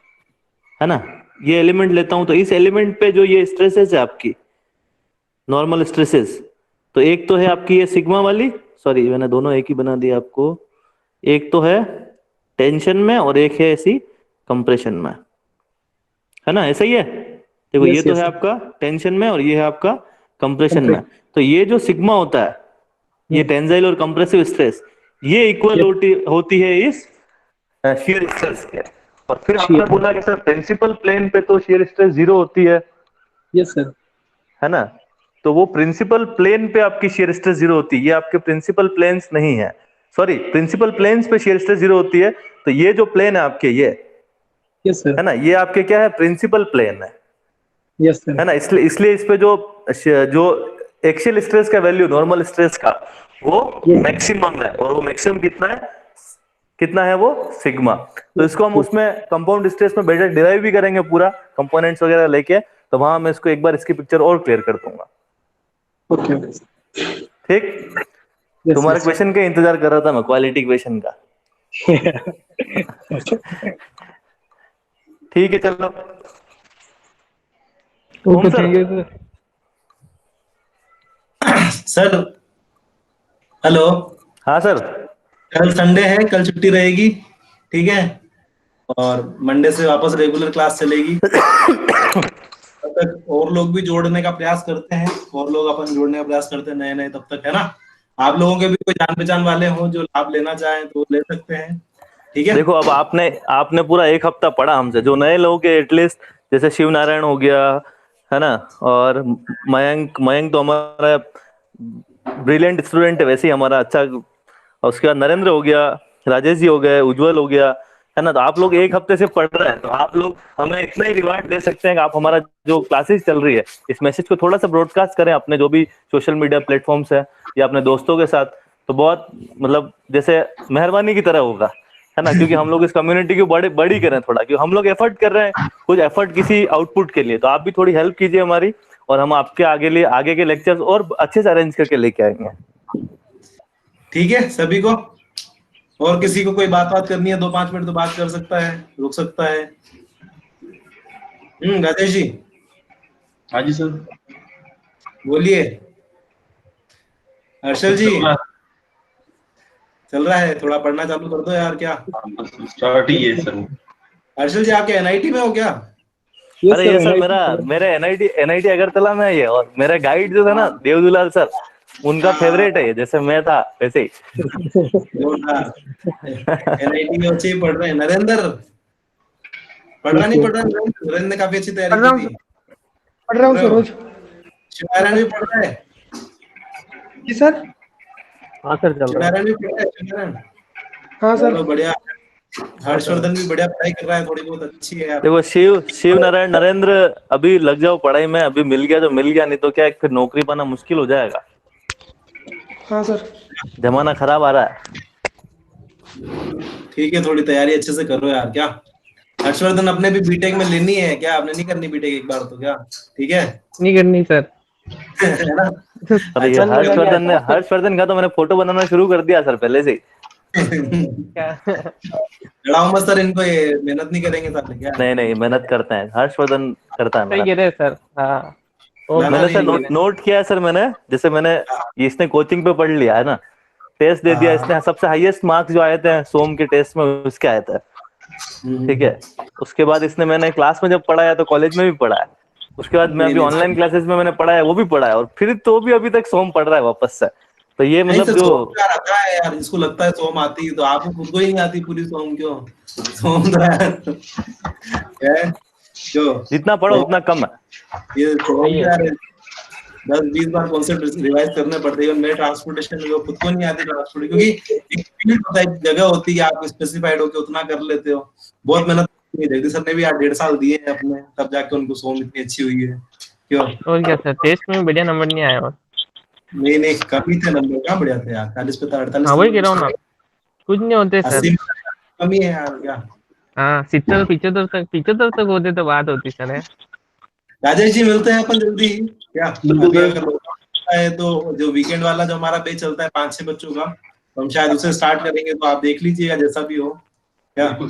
है ना। ये एलिमेंट लेता हूं, तो इस एलिमेंट पे जो ये स्ट्रेसेस है आपकी, नॉर्मल स्ट्रेसेस, तो एक तो है आपकी ये सिग्मा वाली, सॉरी मैंने दोनों एक ही बना दिया आपको, एक तो है टेंशन में और एक है ऐसी कंप्रेशन में, है ना, ऐसा ही है। देखो ये यस तो यस है सर। आपका टेंशन में और ये है आपका कंप्रेशन में। कंप्लीट। तो ये जो सिग्मा होता है, ये टेंसाइल और कंप्रेसिव स्ट्रेस, ये इक्वल यस होती है इस शियर स्ट्रेस के। और फिर आपने शियर। बोला कि सर प्रिंसिपल प्लेन पे तो शियर स्ट्रेस 0 होती यस सर। है ना। तो वो प्रिंसिपल प्लेन पे आपकी शियर स्ट्रेस 0 होती है, ये आपके प्रिंसिपल प्लेन्स नहीं है, सॉरी प्रिंसिपल प्लेन्स पे शियर स्ट्रेस 0 होती है। तो ये जो प्लेन है आपके, ये यस सर। है ना, ये आपके क्या है, प्रिंसिपल प्लेन यस सर। है ना। इसलिए इसलिए इस पे जो जो एक्सियल स्ट्रेस का वैल्यू नॉर्मल स्ट्रेस का, वो यस मैक्सिमम है, और वो मैक्सिमम कितना है, कितना है वो सिग्मा। तो इसको हम यस। उसमें कंपाउंड स्ट्रेस में बेटर डिराइव भी करेंगे पूरा कंपोनेंट्स वगैरह लेके, तो वहां मैं इसको एक बार इसकी पिक्चर और क्लियर कर दूंगा, ओके ओके। ठीक। यस तुम्हारे यस। क्वेश्चन का इंतजार कर रहा था मैं, क्वालिटी क्वेश्चन का। ठीक है चलो। ओम okay, sir. Thank you sir. Sir hello. हाँ सर। कल संडे है, कल छुट्टी रहेगी, ठीक है। और मंडे से वापस रेगुलर क्लास चलेगी। तब तक और लोग भी जोड़ने का प्रयास करते हैं, और लोग अपन जोड़ने का प्रयास करते हैं नए नए, तब तक है ना। आप लोगों के भी कोई जान पहचान वाले हो जो लाभ लेना चाहें तो ले सकते हैं, ठीक है। देखो अब आपने आपने पूरा एक हफ्ता पढ़ा हमसे, जो नए लोग के एटलीस्ट जैसे शिव नारायण हो गया, है ना, और मयंक मयंक तो हमारा ब्रिलियंट स्टूडेंट है वैसे ही हमारा अच्छा, और उसके बाद नरेंद्र हो गया, राजेश जी हो गए, उज्जवल हो गया, है ना। तो आप लोग एक हफ्ते से पढ़ रहे हैं, तो आप लोग हमें इतना ही रिवार्ड दे सकते हैं कि आप हमारा जो क्लासेस चल रही है, इस मैसेज को थोड़ा सा ब्रॉडकास्ट करें अपने जो भी सोशल मीडिया प्लेटफॉर्म्स है या अपने दोस्तों के साथ। तो बहुत मतलब जैसे मेहरबानी की तरह होगा, है ना, क्योंकि हम लोग इस कम्युनिटी को बड़ी करें थोड़ा, क्योंकि हम लोग एफर्ट कर रहे हैं, कुछ एफर्ट किसी आउटपुट के लिए, तो आप भी थोड़ी हेल्प कीजिए हमारी, और हम आपके आगे के लेक्चर्स और अच्छे से अरेंज करके लेके आएंगे। ठीक है सभी को। और किसी को कोई बात करनी है 2-5 मिनट तो बात कर सकता है, रुक सकता है। राजेश जी। हाँ जी सर। बोलिए। हर्षल जी। चल रहा है, थोड़ा पढ़ना चालू कर दो यार। क्या स्टार्ट ही है सर। हर्षल जी आपके एनआईटी में हो क्या? अरे ये सर मेरे एनआईटी अगरतला में है ये, और मेरे गाइड जो था ना देवदुलाल सर, उनका फेवरेट है ये, जैसे मैं था वैसे ही। एनआईटी में अच्छे ही पढ़ रहे हैं। नरेंद्र पढ़ रहा नहीं पढ़ रहा? नरेंद्र ने काफी अच्छी तैयारी की थी। पढ़ रहा हूँ सरोज। शिवनारायण भी पढ़ रहा है। जी सर। हाँ सर चल रहा है। शिवनारायण भी पढ़ रहा है। शिवनारायण हाँ सर। चलो बढ़िया। हर्षवर्धन भी बढ़िया पढ़ाई कर रहा है, थोड़ी बहुत अच्छी है यार। देखो शिव नारायण नरेंद्र, अभी लग जाओ पढ़ाई में, अभी मिल गया तो मिल गया, नहीं तो क्या फिर नौकरी पाना मुश्किल हो जाएगा। हाँ सर। जमाना खराब आ रहा है। ठीक है, थोड़ी तैयारी अच्छे से करो यार। क्या हर्षवर्धन अपने भी बीटेक में लेनी है क्या? आपने नहीं करनी बीटेक एक बार तो क्या? ठीक है नहीं करनी सर। है ना? अरे ये हर्षवर्धन का तो मैंने फोटो बनाना शुरू कर दिया सर पहले से ही। लड़ाओ मत सर इनको, ये मेहनत नहीं करेंगे सर क्या? नहीं मेहनत करते हैं, हर्षवर्धन करता है सही मेहनत। कह रहे हैं सर। हाँ मैंने सर नोट किया है सर, मैंने जैसे मैंने ये इसने कोचिंग पे पढ़ लिया है ना, टेस्ट दे दिया इसने, सबसे हाईएस्ट मार्क्स जो आए थे सोम के टेस्ट में उसके आए थे, ठीक है। उसके बाद इसने मैंने क्लास में जब पढ़ाया तो कॉलेज में भी पढ़ा है, उसके बाद मैं अभी ऑनलाइन क्लासेस में मैंने पढ़ा है वो भी पढ़ा है, और फिर तो भी अभी तक सोम पढ़ रहा है वापस से। तो ये मतलब जो आता है यार, जिसको लगता है सोम आती है, तो आपको खुद को ही नहीं आती पूरी सोम, क्यों? सोम तो यार क्यों जितना पढ़ो उतना कम है। ये सोम यार 10-20 बार कॉन्सेप्ट रिवाइज करने पड़ते हैं। मैं ट्रांसपोर्टेशन में खुद को नहीं आती ट्रांसपोर्ट, क्योंकि एक फील्ड होता है, एक जगह होती है, आप स्पेसिफाइड होकर उतना कर लेते हो। बहुत मेहनत जगदीश सर ने भी 1.5 साल दिए हैं अपने, तब जाके उनको सोम इतनी अच्छी हुई है, क्यों? और क्या सर, टेस्ट में बढ़िया नंबर नहीं आया। और नहीं कमी थे नंबर, कहाँ बढ़िया थे यार, 40 पे 48। हाँ वही कह रहा हूँ ना, कुछ नहीं होते सर। 80 कमी है यार क्या? हाँ 70-75 तक होते तो बात होती सर। है राजेश जी, मिलते हैं अपन जल्दी क्या? अभी अगर होता है तो जो वीकेंड वाला जो हमारा बैच चलता है 5-6 बच्चों का, तो हम शायद उसे स्टार्ट करेंगे, तो आप देख लीजिएगा जैसा भी हो क्या।